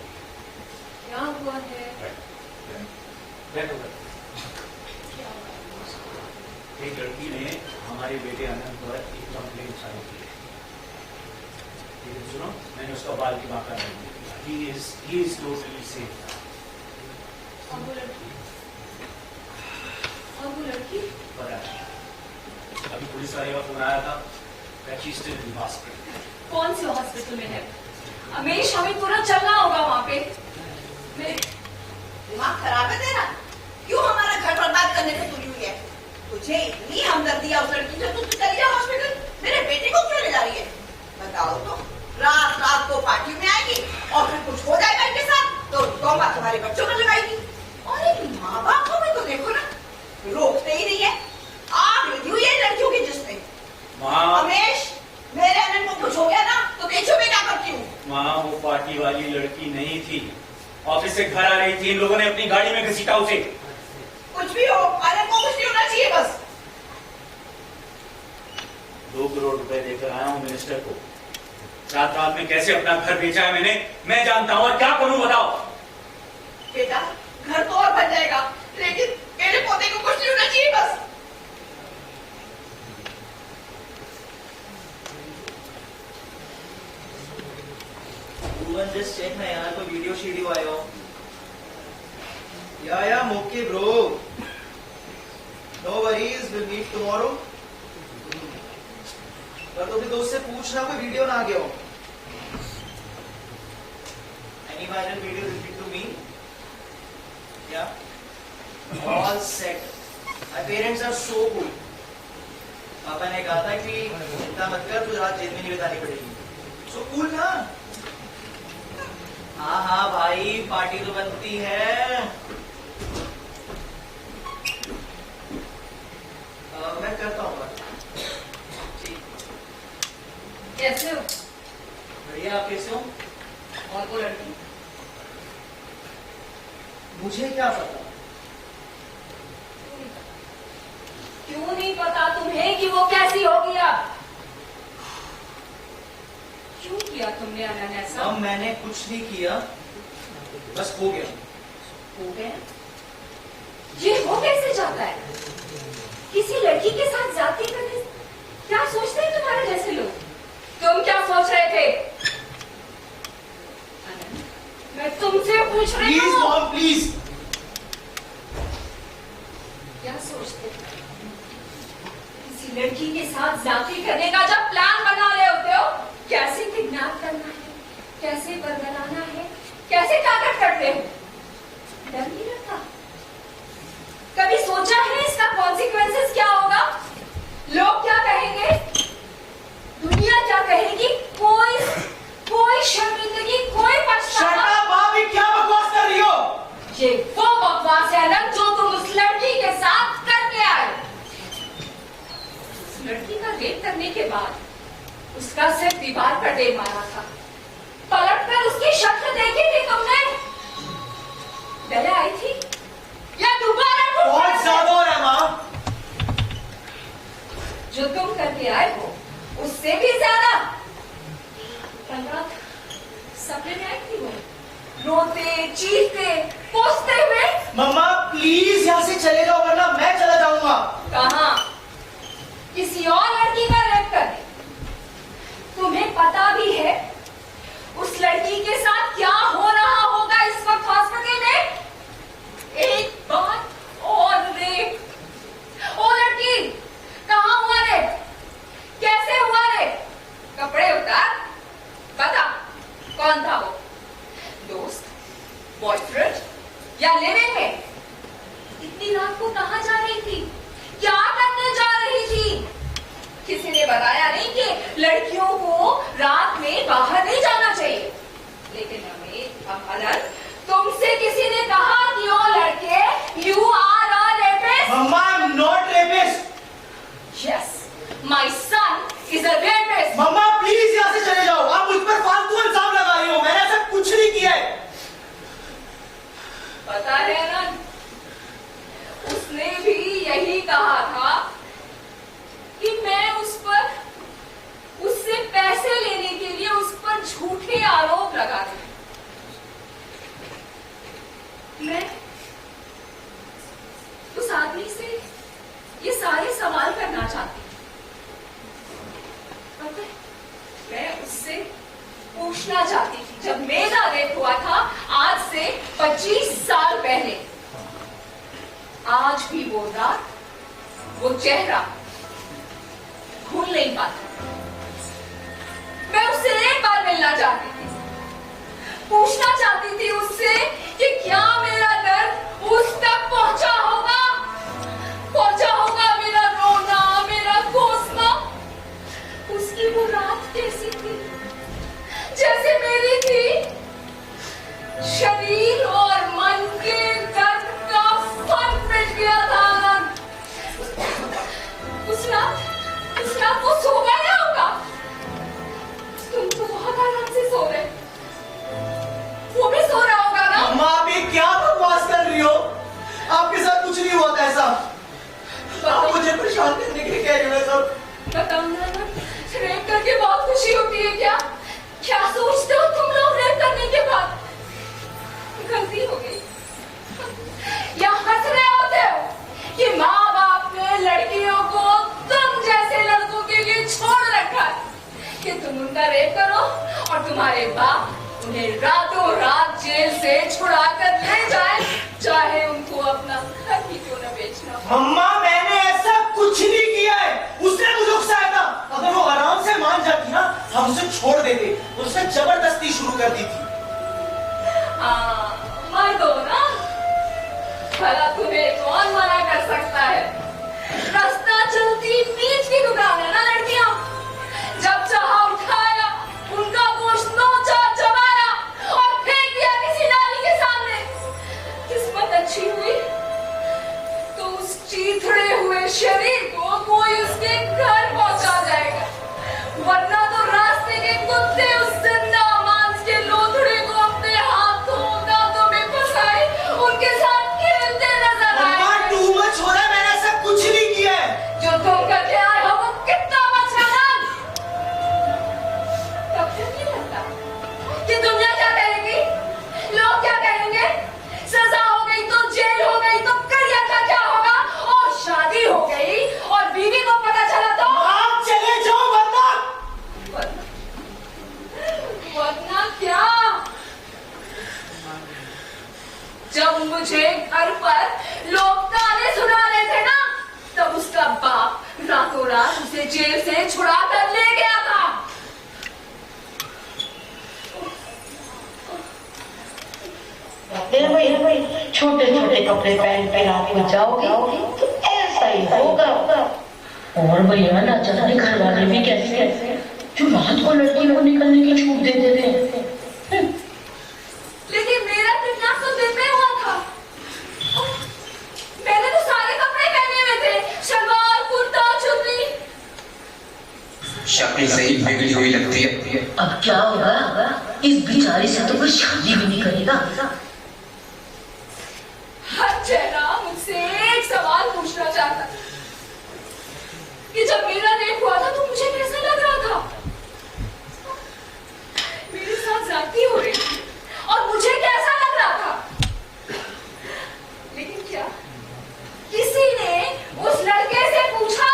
क्या हुआ है? एक लड़की ने हमारे बेटे अनंत पर एक कंप्लेंट चालू की है। लेकिन सुनो, मैंने उसका बाल की बाका नहीं किया। He is totally safe। और वो लड़की? पता है, अभी पुलिस वाले का फोन आया था that she's still in hospital। कौन से हॉस्पिटल में है? अमेश, हमें तुरंत चलना होगा वहाँ पे। दिमाग खराब है तेरा? क्यों हमारा घर बर्बाद करने से तुली हुई है? तुझे इतनी हमदर्दी है उस लड़की से, तू चली जा हॉस्पिटल। मेरे बेटे को क्यों ले जा रही है? बताओ तो। रात को पार्टी में आएगी और फिर कुछ हो जाएगा इनके साथ तो टोमा तुम्हारे बच्चों को लगाएगी। और एक माँ बाप को भी तो देखो ना, रोकते ही नहीं है। आग लगी हुई है लड़कियों की जिसमें। रमेश, मेरे अनंत को कुछ हो गया ना तो देखो मैं क्या करती हूँ। माँ, वो पार्टी वाली लड़की नहीं थी, ऑफिस से घर आ रही थी, इन लोगों ने अपनी गाड़ी में घसीटा उसे। कुछ भी हो, अनंत को कुछ नहीं होना चाहिए बस। 2 करोड़ रुपए देकर आया हूँ मिनिस्टर को। रात में कैसे अपना घर बेचा है मैंने, मैं जानता हूँ। और क्या करूँ बताओ? बेटा, घर तो और बन जाएगा, लेकिन मेरे पोते को कुछ नहीं होना चाहिए बस। just check ना यार, कोई वीडियो शीडियो आयो? या okay bro, no worries, will meet tomorrow. पर तो फिर दोस्त से पूछना कोई वीडियो ना आ गया हो। Any viral video related to me? या all set. My parents are so good. पापा ने कहा था कि चिंता मत कर, तुझे रात जेल में नहीं बितानी पड़ेगी। सो कूल ना? हाँ भाई, पार्टी तो बनती है। मैं करता हूँ बात। कैसे हो? बढ़िया, आप कैसे हो? और वो लड़की? मुझे क्या पता? क्यों नहीं पता तुम्हें कि वो कैसी होगी? अब क्यों किया तुमने अनन ऐसा? अब मैंने कुछ नहीं किया, बस हो गया। हो गया? ये हो कैसे जाता है? किसी लड़की के साथ जाती करने क्या सोचते हैं तुम्हारे जैसे लोग? तुम क्या सोच रहे थे? अनन, मैं तुमसे पूछ रही प्लीज हूँ। Mom please. क्या सोचते थे? किसी लड़की के साथ जाती करने का जब प्लान बना रहे होते हो, कैसे किडनैप करना है, कैसे बरगलाना है, कैसे ताकत करते हो, डर नहीं लगता? कभी सोचा है इसका कॉन्सिक्वेंसेस क्या होगा? लोग क्या कहेंगे? दुनिया क्या कहेगी? कोई शर्मिंदगी, कोई पछतावा। शट अप भाभी, क्या बकवास कर रही हो? ये वो बकवास है अनंत जो तुम उस लड़की के साथ करके आए। उस लड़की का रेप करने के बाद उसका सिर दीवार पर दे मारा था। पलटकर उसकी शक्ल देखी थी तुमने? डरे आई थी या दोबारा बहुत ज्यादा हो रहा है माँ। जो तुम करके आए हो उससे भी ज्यादा। कल रात सपने में आई थी वो, रोते चीखते कोसते हुए। मम्मा प्लीज यहाँ से चले जाओ वरना मैं चला जाऊंगा। कहाँ? किसी और लड़की का रेप करने? तुम्हें पता भी है उस लड़की के साथ क्या हो रहा होगा इस वक्त हॉस्पिटल में? एक बात और रेप। ओ लड़की, कहाँ हुआ रेप? कैसे हुआ रेप? कपड़े उतार, बता कौन था वो? दोस्त, बॉयफ्रेंड या लिविंग में? इतनी रात को कहाँ जा रही थी? क्या करने जा रही थी? किसी ने बताया नहीं कि लड़कियों को रात में बाहर नहीं जाना चाहिए। लेकिन अनंत, तुमसे किसी ने कहा कि ओ लड़के, you are a rapist? Mamma I am not rapist. Yes, my son is a rapist. Mamma please यहाँ से चले जाओ, आप मुझ पर फालतू इल्जाम लगा रही हो, मैंने ऐसा कुछ नहीं किया है। पता है अनंत, उसने भी यही कहा था कि मैं उससे पैसे लेने के लिए उस पर झूठे आरोप लगा रही। मैं उस आदमी से ये सारे सवाल करना चाहती हूँ। पता है, मैं उससे पूछना चाहती थी, जब मेरा रेप हुआ था आज से 25 साल पहले, आज भी वो रात, वो चेहरा भूल नहीं पाता। मैं उससे एक बार मिलना चाहती थी, पूछना चाहती थी उससे कि क्या मेरा दर्द उस तक पहुंचा होगा मेरा रोना, मेरा कोसना। उसकी वो रात कैसी थी? जैसे मेरी थी। शरीर और मन के दर्द का फन मिट गया था। उस रात वो सो गया होगा। तुम तो बहुत आराम से सो रहे, वो भी सो रहा होगा ना? मम्मा आप ये क्या बकवास कर रही हो? आपके साथ कुछ नहीं हुआ था ऐसा। आप मुझे परेशान करने के लिए कह रही हो सब। बताओ ना, रेप करके बहुत खुशी होती है क्या? क्या सोचते हो तुम लोग रेप करने के बाद? गलती हो गई। या हंस रहे होते हो कि माँ बाप ने लड़कियों को तुम जैसे लड़कों के लिए छोड़ रखा है कि तुम उनका रेप करो और तुम्हारे बाप उन्हें रातों रात जेल से छुड़ा कर ले जाए, चाहे उनको अपना घर ही क्यों न बेचना हो। मम्मा मैंने ऐसा कुछ नहीं किया है, उसने मुझे उकसाया था। अगर वो आराम से मान जाती ना, हम उसे छोड़ देते। उसने जबरदस्ती शुरू कर दी थी। मर दो ना, भला तुम्हें कौन मना कर सकता है? रास्ता चलती बीच की दुकान है ना लड़कियां। जब चाहा उठाया, उनका गोश्त नोचा, चबाया और फेंक दिया किसी नाली के सामने। किस्मत अच्छी हुई तो उस चीथड़े हुए शरीर को कोई उसके घर पहुंचा जाएगा, वरना तो रास्ते के कुत्ते उस जिंदा मांस के लोथड़े को अपने हाथों दांतों में फंसाए उनके साथ खेलते नजर आए। मम्मा टू मच हो रहा है, मैंने ऐसा कुछ नहीं किया है। जो तुम करके आए हो वो कितना बच रहा? तब फिर जेल से छुड़ा कर ले गया था। भाई छोटे छोटे कपड़े पहन आप जाओगे तो ऐसा ही होगा। और भैया ना जाने घर वाले भी कैसे जो रात को लड़की को निकलने की छूट दे देते हैं। लेकिन मेरा किडनैप तो दिन में हुआ था। मैंने तो सारे कपड़े पहने हुए थे, शलवार, कुर्ता, चुन्नी। शक्ल से ही बिगड़ी हुई लगती है। अब क्या होगा? इस बेचारी से तो कोई शादी भी नहीं करेगा। हर चेहरा मुझसे एक सवाल पूछना चाहता कि जब मेरा रेप हुआ था तो मुझे कैसा लग रहा था? मेरे साथ ज्यादती हो रही थी और मुझे कैसा लग रहा था? लेकिन क्या किसी ने उस लड़के से पूछा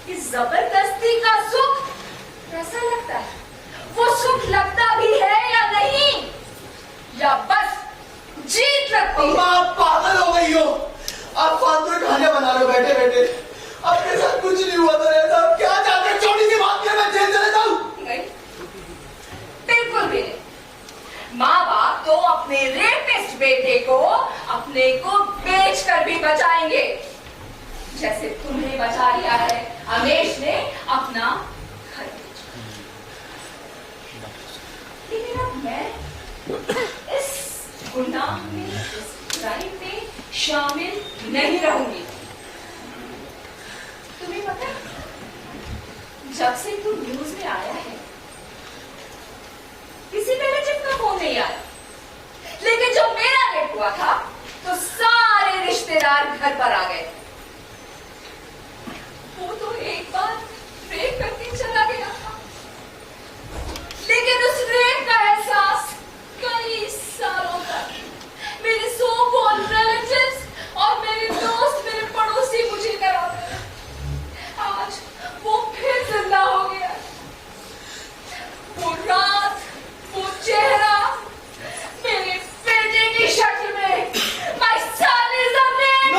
कि जबरदस्ती का सुख कैसा लगता है? वो सुख लगता भी है या नहीं, या बस जीत लगती है? अम्मा, आप पागल हो गई हो। आप फालतू खाने बना रहे हो बैठे बैठे। आपके साथ कुछ नहीं हुआ था रहता। आप क्या चाहते हैं? छोटी सी बात के मैं जेल चले जाऊं? नहीं, बिल्कुल भी नहीं। माँ बाप तो अपने रेपिस्ट बेटे को अपने को बेचकर भी बचाएंगे, जैसे तुम्हें बचा लिया है अमेश ने अपना घर बेचा। लेकिन अब मैं इस गुनाह में, इस क्राइम में शामिल नहीं रहूंगी। तुम्हें पता है, जब से तू न्यूज में आया है किसी रिलेटिव का फोन नहीं आया, लेकिन जब मेरा रेप हुआ था तो सारे रिश्तेदार घर पर आ गए। वो तो एक बार रेप करके चला गया था, लेकिन उस रेप का एहसास कई सालों तक मेरे सो कॉल्ड रिलेटिव्स और मेरे दोस्त, मेरे पड़ोसी मुझे कराते रहे। आज वो फिर जिंदा हो गया। वो रात, वो चेहरा मेरे बेटे की शक्ल में। My son is a man!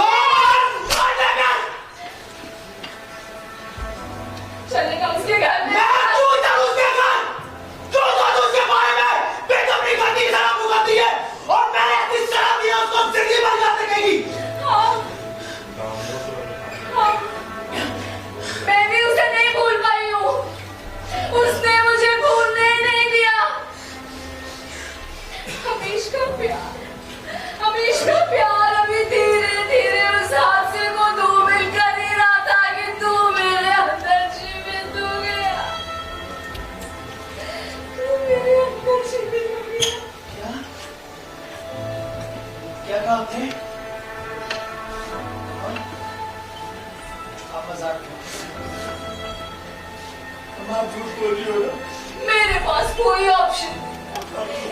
चलेगा उसके घर में। मैं भी उसे नहीं भूल पाई हूँ। उसने मुझे भूलने नहीं दिया। हमेश का प्यार अभी धीरे धीरे उस हादसे को धूमिल कर ही रहा था कि तू मेरे अंदर जीवित हो गया। तू मेरे अंदर जीवित हो गया। क्या कहा आपने? आप मजाक कर आप झूठ बोल रही हो ना? मेरे पास कोई ऑप्शन,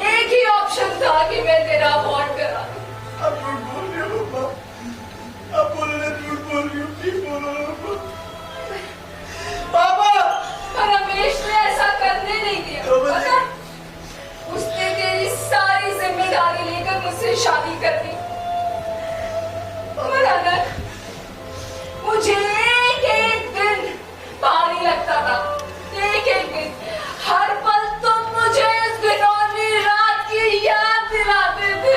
एक ही ऑप्शन था कि मैं तेरा अबॉर्ट करा दूं। आप झूठ बोल रही हो पापा। आप बोल रहे झूठ बोल रही हो। ठीक बोल रहे हो पापा। पर रमेश ने ऐसा करने नहीं दिया। पता? उसने तेरी सारी जिम्मेदारी लेकर मुझसे शादी कर दी। पर अगर मुझे एक एक दिन भारी लगता था, एक एक दिन, हर पल तुम मुझे इस घिनौनी रात की याद दिलाते थे।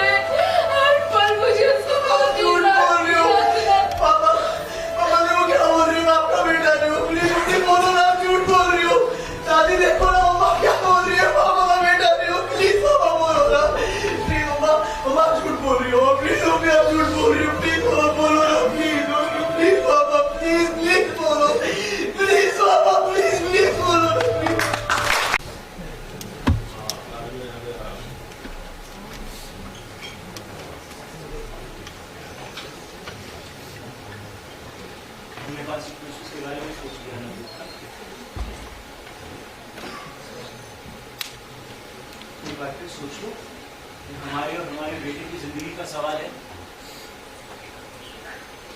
हर पल मुझे उसको बहुत झूठ बोल रही हो पापा। पापा देखो क्या बोल रही हो। आपका बेटा नहीं हो। प्लीज मुझे बोलो ना। आप झूठ बोल रही हो। दादी देखो ना मम्मा क्या बोल रही है। पापा का बेटा नहीं हो। प्लीज पापा बोलो ना। प्लीज मम्मा। मम्मा झूठ बोल रही हो। प्लीज मम्मी आप झूठ बोल रही हो। प्लीज पापा बोलो ना। प्लीज प्लीज पापा प्लीज प्लीज बोलो। प्लीज पापा प्लीज प्लीज बोलो ना। हमने बात इसके बारे में सोच लिया ना। एक बार फिर सोच लो, हमारे और हमारे बेटे की जिंदगी का सवाल है।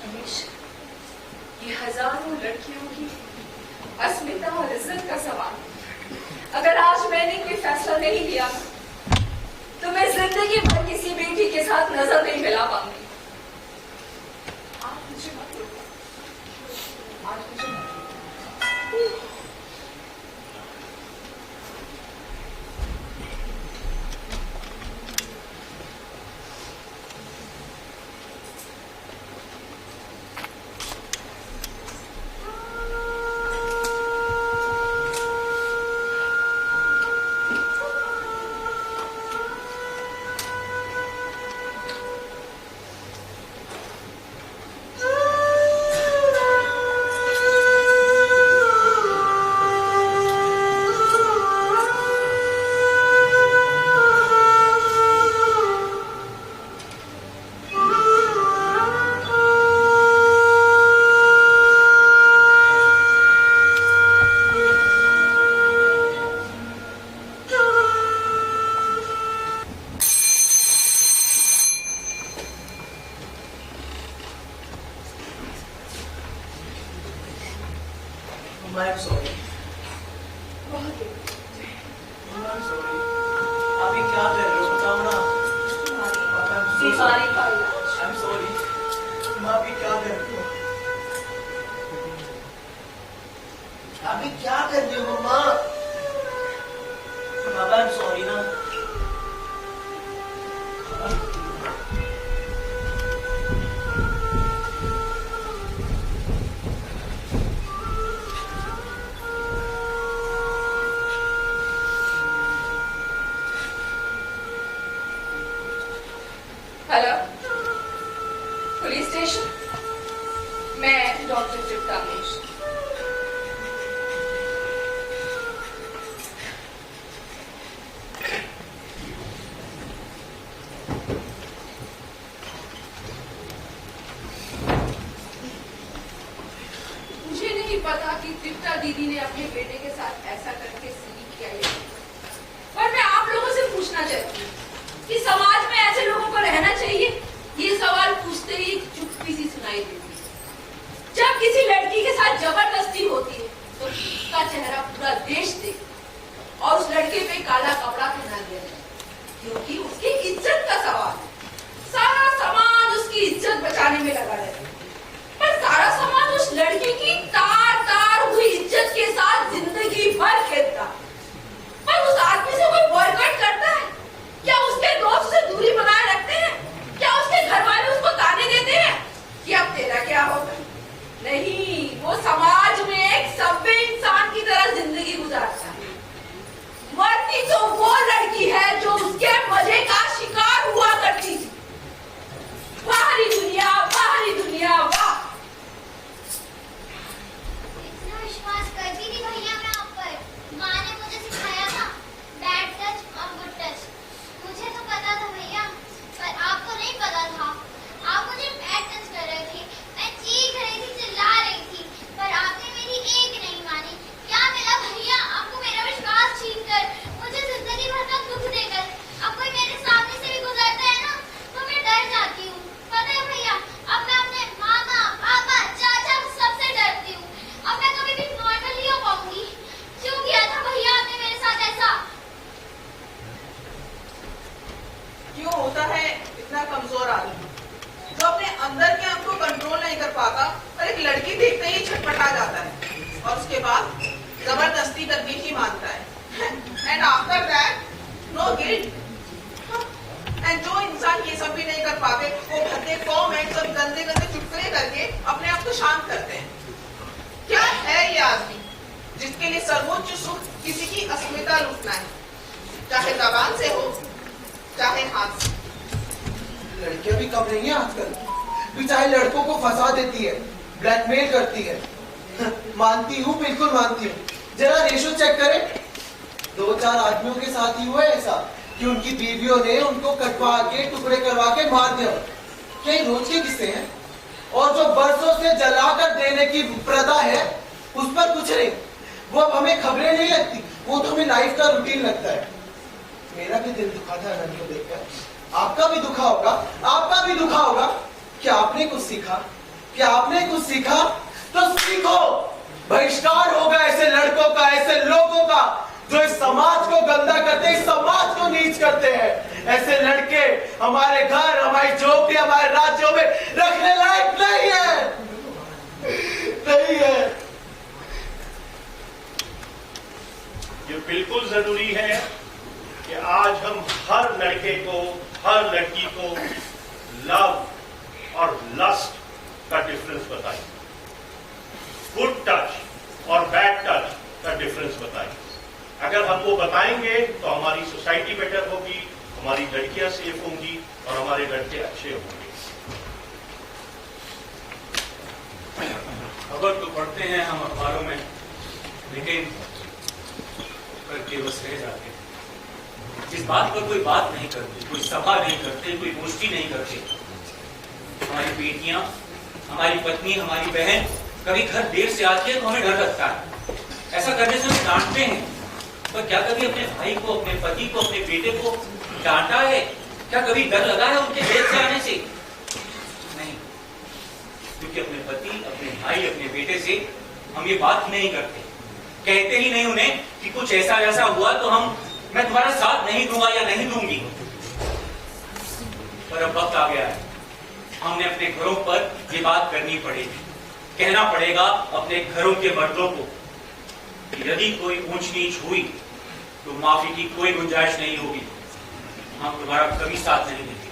रमेश, ये हजारों लड़कियों की अस्मिता और इज्जत का सवाल। अगर आज मैंने कोई फैसला नहीं लिया तो मैं जिंदगी भर किसी बेटी के साथ नजर नहीं मिला पाऊंगी। आप मुझे मत रोको। आज मुझे मत रोको। I'm sorry. I'm sorry. आप ये क्या कर रहे हो बताओ ना। बीमारी का इलाज। I'm sorry. आप ये क्या कर रहे हो? आप ये क्या कर रहे हो मम्मा? पापा I'm sorry ना। Hello, police station. मैं डॉक्टर तृप्ता मिश्र। मुझे नहीं पता कि तृप्ता दीदी ने अपने बेटे के साथ ऐसा करके सही किया है, पर मैं आप लोगों से पूछना चाहती हूँ कि समाज में ऐसे लोगों को रहना चाहिए। ये सवाल पूछते ही चुप्पी सी सुनाई देती है। जब किसी लड़की के साथ जबरदस्ती होती है तो उसका चेहरा पूरा देश देखे और उस लड़के पे काला कपड़ा पहना दिया जाए, क्योंकि उसकी इज्जत का सवाल है। सारा समाज उसकी इज्जत बचाने में लगा रहता है, पर सारा समाज उस लड़के की तार तार हुई इज्जत के साथ जिंदगी भर खेलता। पर उस आदमी से कोई बॉयकॉट करता है क्या? उसके दोस्त से दूरी बनाए रखते हैं क्या? उसके घर वाले उसको ताने देते हैं कि अब तेरा क्या होगा? नहीं, वो समाज में एक सभ्य इंसान की तरह जिंदगी गुजारता है। मरती तो वो लड़की है जो उसके मजे का शिकार हुआ करती थी। बाहरी दुनिया वाह। इतना विश्वास करती थी भैया मैं आप पर। माँ ने मुझे सिखाया था बैड टच और गुड टच। मुझे तो पता था भैया, पर आपको नहीं पता था। आप मुझे बैड टच कर रहे थे, मैं चीख रही थी, चिल्ला रही थी, पर आपने मेरी एक नहीं मानी। क्या मिला भैया आपको मेरा विश्वास छीनकर, मुझे जिंदगी भर का दुख देकर? अब कोई मेरे सामने से भी गुजरता है ना तो मैं डर जाती हूँ। पता है भैया, अब मैं अपने मामा, पापा, चाचा सबसे डरती हूँ। अब मैं कभी भी नॉर्मल नहीं हो पाऊंगी। क्यों किया था भैया आपने मेरे साथ ऐसा? क्यों होता है इतना कमजोर आदमी जो अपने अंदर के आप को कंट्रोल नहीं कर पाता और एक लड़की देखते ही छटपटा जाता है और उसके बाद जबरदस्ती करके ही मानता है। And after that no guilt. And जो इंसान ये सब भी नहीं कर पाते वो गंदे कमेंट्स और गंदे गंदे चुटकुले करके अपने आप को शांत करते हैं। क्या है ये आदमी जिसके लिए सर्वोच्च सुख किसी की अस्मिता लूटना है, चाहे जबान से हो चाहे हाथ से। लड़कियां भी कम नहीं है आजकल, बेचारे लड़कों को फंसा देती है, ब्लैकमेल करती है। मानती हूँ, बिल्कुल मानती हूँ। जरा रेशो चेक करें, 2-4 आदमियों के साथ ही हुआ ऐसा कि उनकी बीवियों ने उनको कटवा के टुकड़े करवा के मार दिया। क्या ये रोज के किस्से हैं? और जो बरसों से जलाकर देने की प्रथा है उस पर कुछ नहीं। वो अब हमें खबरें नहीं लगती, वो तो हमें लाइफ का रूटीन लगता है। मेरा भी दिल दुखा था नन को देखकर, आपका भी दुखा होगा, आपका भी दुखा होगा। क्या आपने कुछ सीखा? क्या आपने कुछ सीखा? तो सीखो। बहिष्कार होगा ऐसे लड़कों का, ऐसे लोगों का जो इस समाज को गंदा करते हैं, इस समाज को नीच करते हैं। ऐसे लड़के हमारे घर, हमारी झोपड़ी, हमारे राज्यों में रखने लायक नहीं है, नहीं है। बिल्कुल जरूरी है कि आज हम हर लड़के को, हर लड़की को लव और लस्ट का डिफरेंस बताएं, गुड टच और बैड टच का डिफरेंस बताएं। अगर हम वो बताएंगे तो हमारी सोसाइटी बेटर होगी, हमारी लड़कियां सेफ होंगी और हमारे लड़के अच्छे होंगे। खबर तो पढ़ते हैं हम अखबारों में, लेकिन करके बस रह जाते हैं। इस बात पर कोई बात नहीं करते, कोई सभा नहीं करते, कोई गोष्ठी नहीं करते। हमारी बेटियां, हमारी पत्नी, हमारी बहन कभी घर देर से आती है तो हमें डर लगता है। ऐसा करने से हम डांटते हैं, पर क्या कभी अपने भाई को, अपने पति को, अपने बेटे को डांटा है? क्या कभी डर लगा है उनके देर से आने से? नहीं, क्योंकि अपने पति, अपने भाई, अपने बेटे से हम ये बात नहीं करते, कहते ही नहीं उन्हें कि कुछ ऐसा ऐसा हुआ तो मैं तुम्हारा साथ नहीं दूंगा या नहीं दूंगी। पर अब वक्त आ गया है, हमने अपने घरों पर ये बात करनी पड़ेगी। कहना पड़ेगा अपने घरों के मर्दों को कि यदि कोई ऊंच नीच हुई तो माफी की कोई गुंजाइश नहीं होगी, हम तुम्हारा कभी साथ नहीं देंगे।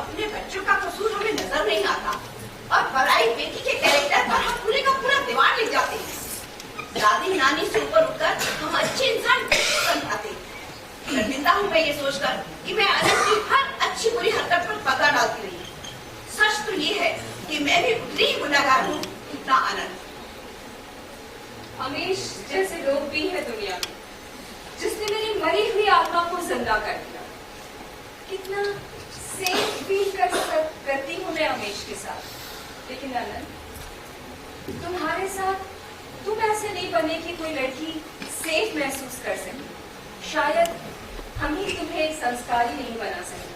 अपने बच्चों का कसूर हमें नजर नहीं आता और पराई बेटी के कैरेक्टर पर हम पूरे का पूरा दीवार लिख जाते हैं। दादी नानी से ऊपर उठकर हम अच्छे इंसान बन पाते। शर्मिंदा हूँ मैं ये सोचकर कि मैं अनंत की हर अच्छी बुरी हरकत पर पर्दा डालती रही। सच तो ये है कि मैं भी उतनी ही गुनहगार हूँ जितना अनंत। अमीश जैसे लोग भी हैं दुनिया में, जिसने मेरी मरी हुई आत्मा को जिंदा कर दिया। कितना सेफ फील करती हूँ मैं अमीश के साथ। लेकिन अनंत, तुम्हारे साथ तुम ऐसे नहीं बने कि कोई लड़की सेफ महसूस कर सके। शायद हम ही तुम्हें एक संस्कारी नहीं बना सके।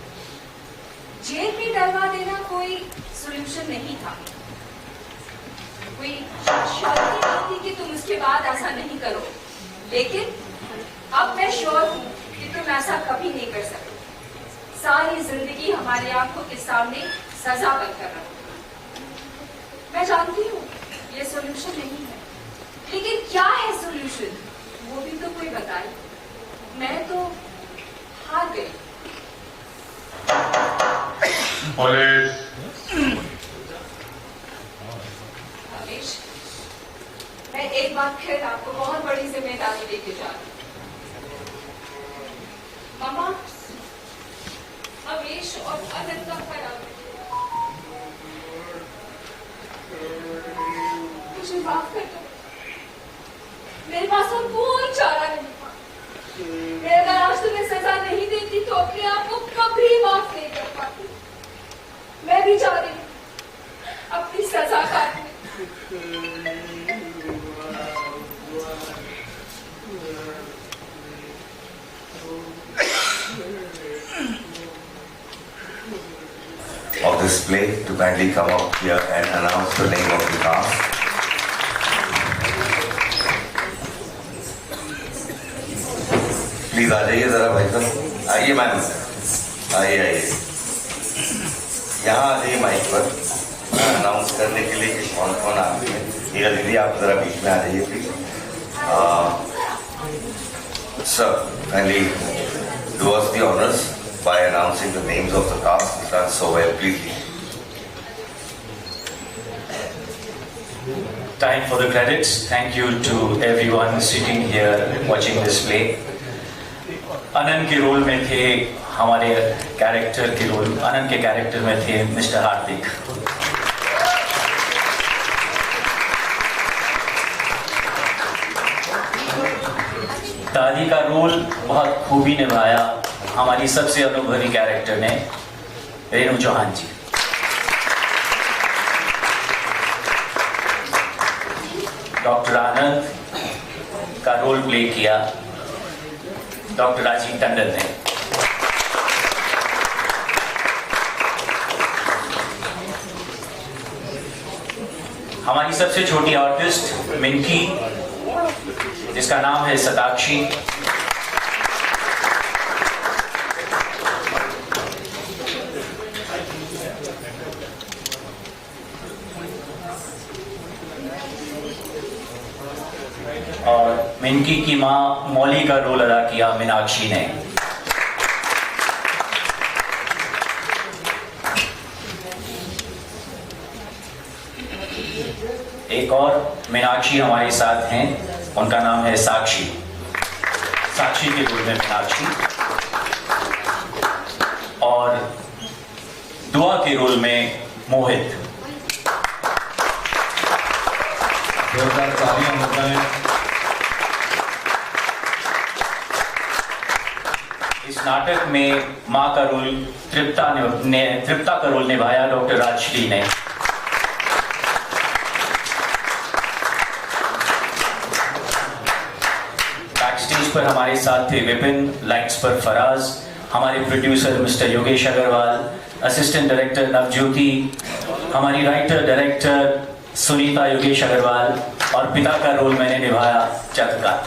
जेल में डलवा देना कोई सॉल्यूशन नहीं था। कोई शादी नहीं थी कि तुम उसके बाद ऐसा नहीं करो, लेकिन अब मैं श्योर हूँ कि तुम ऐसा कभी नहीं कर सकते। सारी जिंदगी हमारी आंखों के सामने सजा बनकर रहो। मैं जानती हूँ ये सॉल्यूशन नहीं है, लेकिन क्या है सॉल्यूशन वो भी तो कोई बताए। मैं तो हार गई। अमीश, मैं एक बार फिर आपको बहुत बड़ी जिम्मेदारी लेके जा रही हूँ। मामा, अमीश और अनंत का ख्याल मुझे माफ कर दो। मेरे पास और कोई चारा नहीं था। मैं अगर आज तुम्हें सजा नहीं देती तो अपने आप को कभी माफ नहीं कर पाती। मैं भी जा रही हूँ अपनी सजा काटने। Of this play to kindly come up here and announce the name of the cast. Please आ जाइए जरा भाई साहब, आइए मैम, आइए आइए, यहाँ आ जाइए माइक पर अनाउंस करने के लिए कि कौन कौन आते हैं। हीरा दीदी आप जरा बीच में आ जाइए please. Sir kindly do us the honors by announcing the names of the cast. You've done so well, please. Time for the credits. Thank you to everyone sitting here watching this play. अनंत के रोल में थे हमारे कैरेक्टर के रोल, अनंत के कैरेक्टर में थे मिस्टर हार्दिक। दादी का रोल बहुत खूबी निभाया हमारी सबसे अनुभवी कैरेक्टर ने, रेणु चौहान जी। डॉक्टर आनंद का रोल प्ले किया डॉक्टर राजीव टंडन ने। हमारी सबसे छोटी आर्टिस्ट मिंकी, जिसका नाम है सताक्षी। और मिंकी की माँ मौली का रोल अदा किया मीनाक्षी ने। एक और मीनाक्षी हमारे साथ हैं, उनका नाम है साक्षी। साक्षी के रोल में मीनाक्षी, और दुआ के रोल में मोहित। जोरदार तालियां होता है। इस नाटक में मां का रोल तृप्ता का रोल निभाया डॉक्टर राजश्री ने। बैकस्टेज पर हमारे साथ थे विपिन, लाइट्स पर फराज, हमारे producer mister Yogesh Agarwal, assistant director Navjyoti, हमारी राइटर डायरेक्टर सुनीता योगेश अग्रवाल, और पिता का रोल मैंने निभाया Chakrakant.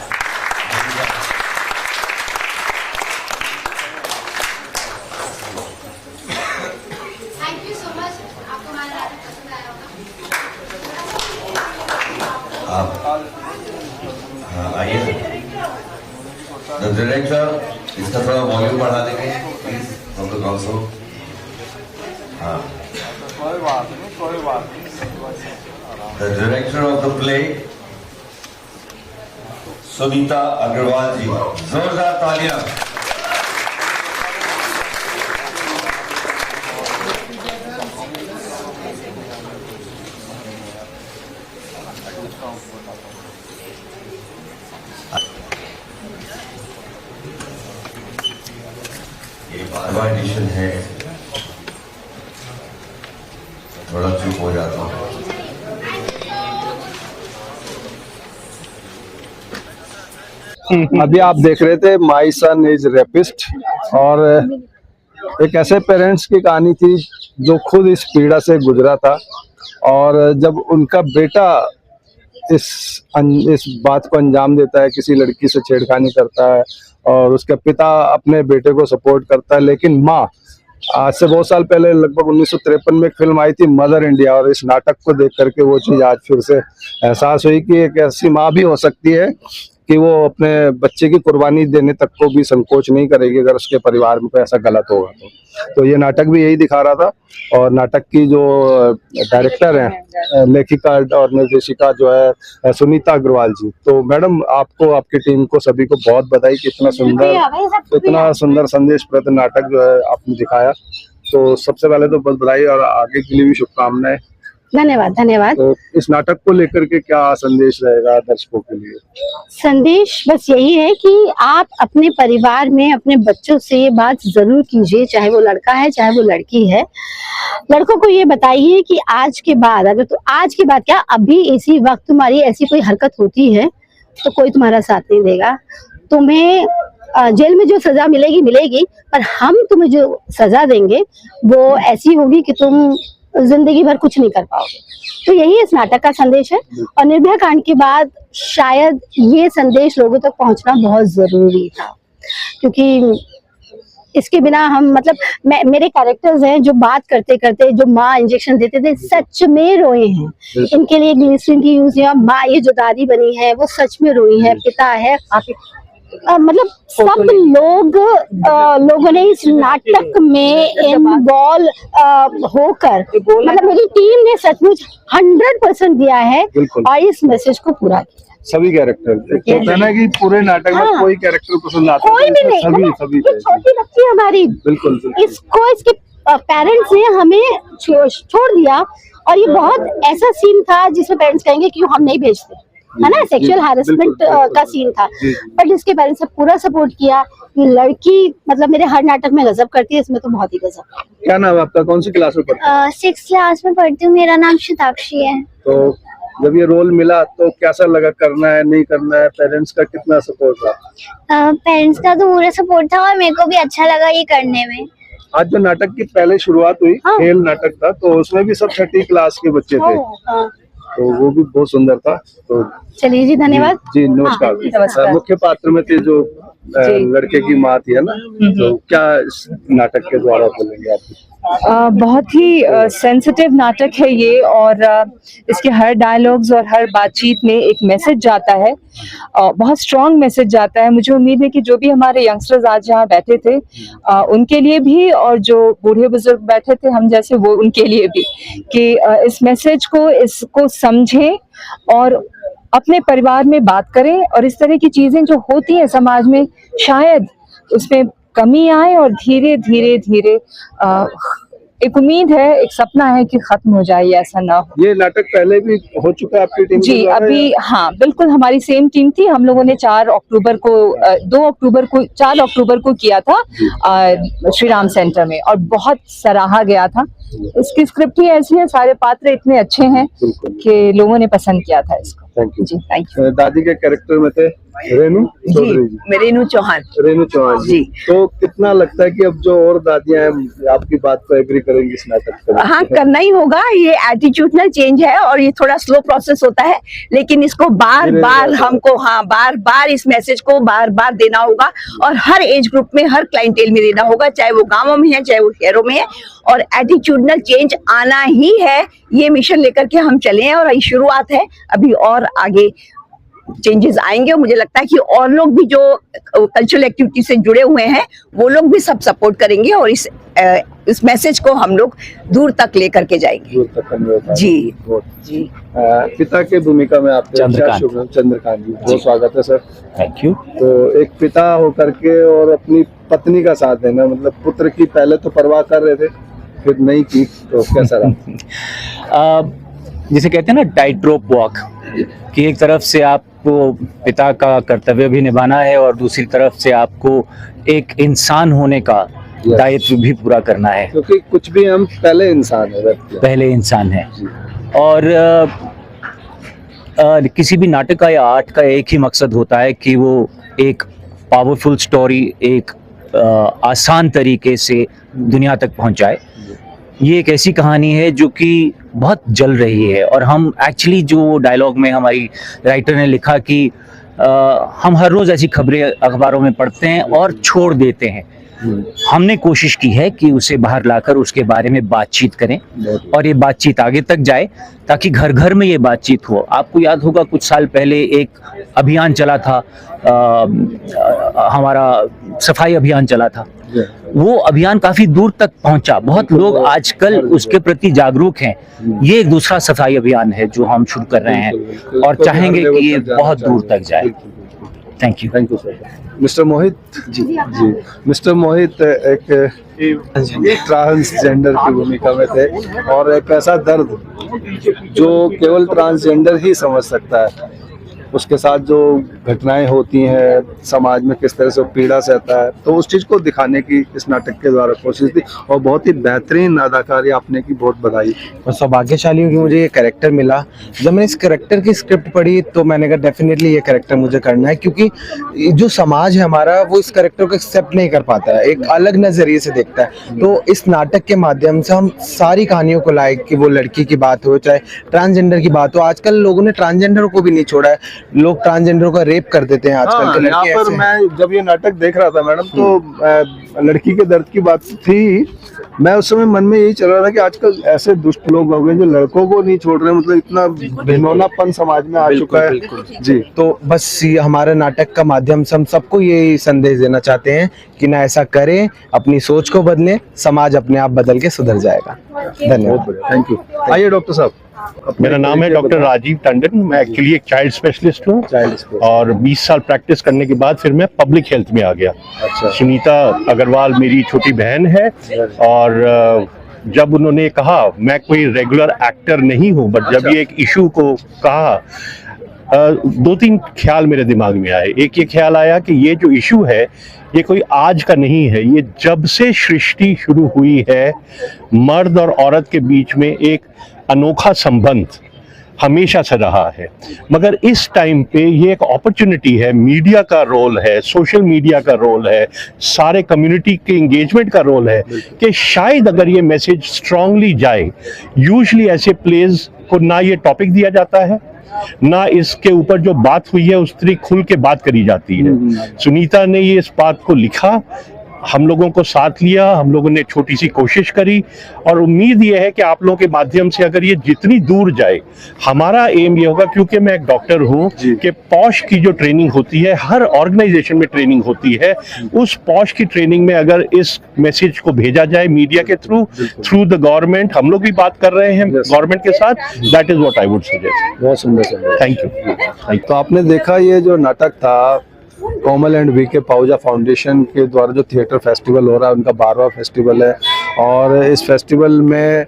Thank you so much, आपको हमारा नाटक पसंद आया होगा। आप हाँ आइए। द डायरेक्टर, इसका थोड़ा वॉल्यूम बढ़ा देंगे प्लीज फ्रॉम द कंसोल। हाँ, कोई बात नहीं, कोई बात नहीं। The director of the play Sunita Agrawal ji, जोरदार तालियां। ये 12वां एडिशन है, थोड़ा चुप हो जाता हूँ। अभी आप देख रहे थे माई सन इज रेपिस्ट, और एक ऐसे पेरेंट्स की कहानी थी जो खुद इस पीड़ा से गुजरा था, और जब उनका बेटा इस बात को अंजाम देता है, किसी लड़की से छेड़खानी करता है, और उसके पिता अपने बेटे को सपोर्ट करता है, लेकिन माँ, आज से बहुत साल पहले लगभग 1953 में एक फिल्म आई थी मदर इंडिया, और इस नाटक को देख करके वो चीज आज फिर से एहसास हुई कि एक ऐसी माँ भी हो सकती है कि वो अपने बच्चे की कुर्बानी देने तक को भी संकोच नहीं करेगी अगर उसके परिवार में कोई ऐसा गलत होगा तो ये नाटक भी यही दिखा रहा था। और नाटक की जो डायरेक्टर हैं, लेखिका और निर्देशिका जो है सुनीता अग्रवाल जी, तो मैडम आपको, आपकी टीम को, सभी को बहुत बधाई कि इतना सुंदर संदेशप्रद नाटक जो है आपने दिखाया। तो सबसे पहले तो बहुत बधाई और आगे के लिए भी शुभकामनाएं। धन्यवाद धन्यवाद। तो इस नाटक को लेकर के क्या संदेश रहेगा दर्शकों के लिए? संदेश बस यही है कि आप अपने परिवार में अपने बच्चों से ये बात जरूर कीजिए, चाहे वो लड़का है चाहे वो लड़की है। लड़कों को ये बताइए कि आज के बाद, अगर तो आज के बाद क्या, अभी इसी वक्त तुम्हारी ऐसी कोई हरकत होती है तो कोई तुम्हारा साथ नहीं देगा। तुम्हें जेल में जो सजा मिलेगी मिलेगी, पर हम तुम्हें जो सजा देंगे वो ऐसी होगी कि तुम जिंदगी भर कुछ नहीं कर पाओगे। तो यही इस नाटक का संदेश है, और निर्भया कांड के बाद शायद ये संदेश लोगों तक पहुंचना बहुत जरूरी था, क्योंकि इसके बिना हम, मतलब मेरे कैरेक्टर्स हैं जो बात करते करते, जो माँ इंजेक्शन देते थे, सच में रोए हैं। इनके लिए ग्लिसरीन की यूज हुआ, माँ ये जो दादी बनी है वो सच में रोई है, पिता है, मतलब सब लोगों ने इस नाटक में इन्वॉल्व होकर, मतलब मेरी टीम ने सचमुच 100% दिया है और इस मैसेज को पूरा किया। सभी कैरेक्टर, कहते हैं ना कि पूरे नाटक में कोई कैरेक्टर पसंद आता है, कोई भी नहीं, सभी ये छोटी बच्ची हमारी, बिल्कुल इसको इसके पेरेंट्स ने हमें छोड़ दिया, और ये बहुत ऐसा सीन था जिसमें पेरेंट्स कहेंगे कि हम नहीं भेजते, है ना, सेक्सुअल हैरेसमेंट का सीन था, बट इसके पेरेंट्स ने पूरा सपोर्ट किया। ये लड़की मतलब मेरे हर नाटक में गजब करती है, इसमें तो बहुत ही गजब। क्या नाम है आपका, कौन सी क्लास में पढ़ते हैं? 6th क्लास में पढ़ती हूँ, मेरा नाम शताक्षी है। तो जब ये रोल मिला तो कैसा लगा, करना है नहीं करना है, पेरेंट्स का कितना सपोर्ट था? पेरेंट्स का तो पूरा सपोर्ट था और मेरे को भी अच्छा लगा ये करने में। आज जो नाटक की पहले शुरुआत हुई, खेल नाटक था, तो उसमें भी सब 6ठी क्लास के बच्चे थे, तो वो भी बहुत सुंदर था। तो चलिए जी, धन्यवाद जी, नमस्कार। मुख्य पात्र में थे जो लड़के की माँ थी, है ना, तो क्या इस नाटक के द्वारा बोलेंगे आप? बहुत ही सेंसिटिव नाटक है ये, और इसके हर डायलॉग्स और हर बातचीत में एक मैसेज जाता है, बहुत स्ट्रॉन्ग मैसेज जाता है। मुझे उम्मीद है कि जो भी हमारे यंगस्टर्स आज यहाँ बैठे थे उनके लिए भी, और जो बूढ़े बुजुर्ग बैठे थे हम जैसे, वो उनके लिए भी, कि इस मैसेज को, इसको समझें और अपने परिवार में बात करें, और इस तरह की चीजें जो होती हैं समाज में शायद उसमें कमी आए, और धीरे धीरे धीरे एक उम्मीद है, एक सपना है कि खत्म हो जाए, ऐसा ना हो। ये नाटक पहले भी हो चुका है आपकी टीम जी, अभी हाँ बिल्कुल, हमारी सेम टीम थी। हम लोगों ने 4 अक्टूबर को किया था श्री राम सेंटर में, और बहुत सराहा गया था। इसकी स्क्रिप्ट ही ऐसी है, सारे पात्र इतने अच्छे हैं कि लोगों ने पसंद किया था इसको। थैंक यू जी, थैंक यू। दादी के कैरेक्टर में थे रेनू चौधरी जी, मैं रेनू चौहान। रेनू चौहान जी। तो कितना लगता है कि अब जो और दादियां हैं आपकी बात को एग्री करेंगी इस नाटक पर? हाँ, करना ही होगा। ये एटीट्यूडनल चेंज है और ये थोड़ा स्लो प्रोसेस होता है, लेकिन इसको बार बार हमको बार बार इस मैसेज को बार बार देना होगा, और हर एज ग्रुप में, हर क्लाइंटेल में देना होगा, चाहे वो गांवों में है चाहे वो शहरों में है। और एटीट्यूडनल चेंज आना ही है, ये मिशन लेकर के हम चले हैं, और ये शुरुआत है, अभी और आगे चेंजेस आएंगे। और मुझे लगता है कि और लोग भी जो कल्चरल एक्टिविटी से जुड़े हुए हैं वो लोग भी सब सपोर्ट करेंगे, और इस मैसेज को हम लोग दूर तक लेकर के जाएंगे। दूर तक कन्वे जी जी। पिता के भूमिका में आप चंद्रकांत जी, बहुत स्वागत है सर। Thank you. तो एक पिता होकर के और अपनी पत्नी का साथ देना, मतलब पुत्र की पहले तो परवाह कर रहे थे, फिर नहीं की, तो कैसा रहा? जिसे कहते हैं ना टाइट रोप वॉक, कि एक तरफ से आपको पिता का कर्तव्य भी निभाना है और दूसरी तरफ से आपको एक इंसान होने का दायित्व भी पूरा करना है, क्योंकि कुछ भी हम पहले इंसान है, पहले इंसान है। और किसी भी नाटक का या आर्ट का एक ही मकसद होता है कि वो एक पावरफुल स्टोरी एक आसान तरीके से दुनिया तक पहुंचाए। ये एक ऐसी कहानी है जो कि बहुत जल रही है, और हम एक्चुअली जो डायलॉग में हमारी राइटर ने लिखा कि हम हर रोज़ ऐसी खबरें अखबारों में पढ़ते हैं और छोड़ देते हैं। हमने कोशिश की है कि उसे बाहर लाकर उसके बारे में बातचीत करें, और ये बातचीत आगे तक जाए, ताकि घर घर में ये बातचीत हो। आपको याद होगा कुछ साल पहले एक अभियान चला था, हमारा सफाई अभियान चला था। वो अभियान काफी दूर तक पहुंचा, बहुत लोग आजकल उसके प्रति जागरूक हैं। ये एक दूसरा सफाई अभियान है जो हम शुरू कर रहे हैं, और चाहेंगे कि ये बहुत दूर तक जाए। Thank you sir. Mister Mohit ji, mister Mohit एक ट्रांसजेंडर की भूमिका में थे, और एक ऐसा दर्द जो केवल ट्रांसजेंडर ही समझ सकता है, उसके साथ जो घटनाएं होती हैं समाज में, किस तरह से वो पीड़ा सहता है, तो उस चीज़ को दिखाने की इस नाटक के द्वारा कोशिश थी, और बहुत ही बेहतरीन अदाकारी आपने की, बहुत बधाई। और सौभाग्यशाली हूँ कि मुझे ये कैरेक्टर मिला। जब मैंने इस कैरेक्टर की स्क्रिप्ट पढ़ी तो मैंने कहा डेफिनेटली ये कैरेक्टर मुझे करना है, क्योंकि जो समाज है हमारा वो इस कैरेक्टर को एक्सेप्ट नहीं कर पाता है, एक अलग नज़रिए से देखता है। तो इस नाटक के माध्यम से हम सारी कहानियों को लाए, कि वो लड़की की बात हो चाहे ट्रांसजेंडर की बात हो। आजकल लोगों ने ट्रांसजेंडर को भी नहीं छोड़ा है, लोग ट्रांसजेंडर को रेप कर देते हैं आजकल के लड़के। यहाँ पर मैं जब ये नाटक देख रहा था मैडम, तो लड़की के दर्द की बात थी, मैं उस समय मन में यही चल रहा था कि आजकल ऐसे दुष्ट लोग हो गए जो लड़कों को नहीं छोड़ रहे, मतलब इतना घिनौनापन समाज में आ चुका है जी। तो बस ये हमारे नाटक का माध्यम से हम सबको ये संदेश देना चाहते हैं कि ना ऐसा करें, अपनी सोच को बदलें, समाज अपने आप बदल के सुधर जाएगा। धन्यवाद। Thank you. आइए डॉक्टर साहब। मेरा नाम है डॉक्टर राजीव टंडन। मैं एक्चुअली एक चाइल्ड स्पेशलिस्ट हूँ, और 20 साल प्रैक्टिस करने के बाद फिर मैं पब्लिक हेल्थ में आ गया। अच्छा। सुनीता अग्रवाल मेरी छोटी बहन है, और जब उन्होंने कहा, मैं कोई रेगुलर एक्टर नहीं हूँ, बट जब ये एक इशू को कहा, 2-3 ख्याल मेरे दिमाग में आए। एक ये ख्याल आया कि ये जो इशू है ये कोई आज का नहीं है, ये जब से सृष्टि शुरू हुई है मर्द और औरत के बीच में एक अनोखा संबंध हमेशा से रहा है। मगर इस टाइम पे ये एक अपॉर्चुनिटी है, मीडिया का रोल है, सोशल मीडिया का रोल है, सारे कम्युनिटी के एंगेजमेंट का रोल है, कि शायद अगर ये मैसेज स्ट्रांगली जाए। यूजुअली ऐसे प्लेज को ना ये टॉपिक दिया जाता है, ना इसके ऊपर जो बात हुई है उस तरह खुल के बात करी जाती है। सुनीता ने ये इस बात को लिखा, हम लोगों को साथ लिया, हम लोगों ने छोटी सी कोशिश करी और उम्मीद ये है कि आप लोगों के माध्यम से अगर ये जितनी दूर जाए, हमारा एम ये होगा, क्योंकि मैं एक डॉक्टर हूँ, कि पॉश की जो ट्रेनिंग होती है हर ऑर्गेनाइजेशन में ट्रेनिंग होती है, उस पॉश की ट्रेनिंग में अगर इस मैसेज को भेजा जाए मीडिया के थ्रू द गवर्नमेंट, हम लोग भी बात कर रहे हैं गवर्नमेंट के साथ, that is what I would suggest. बहुत सुंदर। Thank you. तो आपने देखा ये जो नाटक था कोमल एंड वीके पाहुजा फाउंडेशन के द्वारा जो थिएटर फेस्टिवल हो रहा है, उनका 12वां फेस्टिवल है। और इस फेस्टिवल में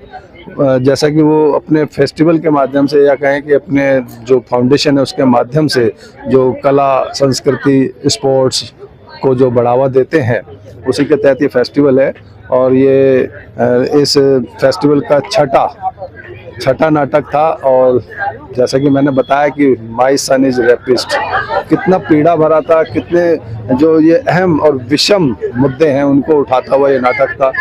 जैसा कि वो अपने फेस्टिवल के माध्यम से, या कहें कि अपने जो फाउंडेशन है उसके माध्यम से जो कला संस्कृति स्पोर्ट्स को जो बढ़ावा देते हैं, उसी के तहत ये फेस्टिवल है। और ये इस फेस्टिवल का छठा नाटक था। और जैसा कि मैंने बताया कि माय सन इज रेपिस्ट, कितना पीड़ा भरा था, कितने जो ये अहम और विषम मुद्दे हैं उनको उठाता हुआ ये नाटक था।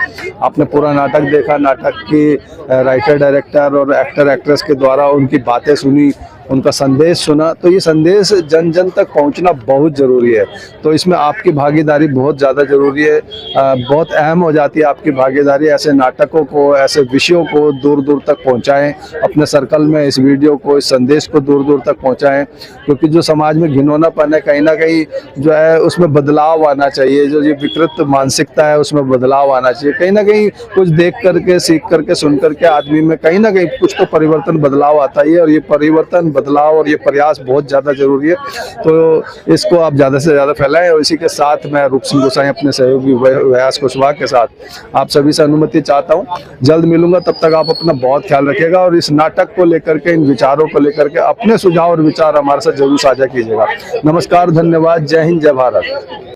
आपने पूरा नाटक देखा, नाटक की राइटर डायरेक्टर और एक्टर एक्ट्रेस के द्वारा उनकी बातें सुनी, उनका संदेश सुना। तो ये संदेश जन जन तक पहुंचना बहुत ज़रूरी है। तो इसमें आपकी भागीदारी बहुत ज़्यादा ज़रूरी है, बहुत अहम हो जाती है आपकी भागीदारी। ऐसे नाटकों को, ऐसे विषयों को दूर दूर तक पहुंचाएं, अपने सर्कल में इस वीडियो को, इस संदेश को दूर दूर तक पहुंचाएं। क्योंकि जो समाज में घिनौनापन है, कहीं ना कहीं जो है उसमें बदलाव आना चाहिए। जो ये विकृत मानसिकता है उसमें बदलाव आना चाहिए। कहीं ना कहीं कुछ देख करके, सीख करके, सुन करके आदमी में कहीं ना कहीं कुछ तो परिवर्तन, बदलाव आता ही है। और ये परिवर्तन, बदलाव और ये प्रयास बहुत ज़्यादा जरूरी है। तो इसको आप ज़्यादा से ज़्यादा फैलाएं। और इसी के साथ मैं रूप सिंह गोसाई अपने सहयोगी व्यास कुशवाहा के साथ आप सभी से अनुमति चाहता हूं। जल्द मिलूंगा, तब तक आप अपना बहुत ख्याल रखिएगा। और इस नाटक को लेकर के, इन विचारों को लेकर के अपने सुझाव और विचार हमारे साथ जरूर साझा कीजिएगा। नमस्कार, धन्यवाद, जय हिंद, जय भारत।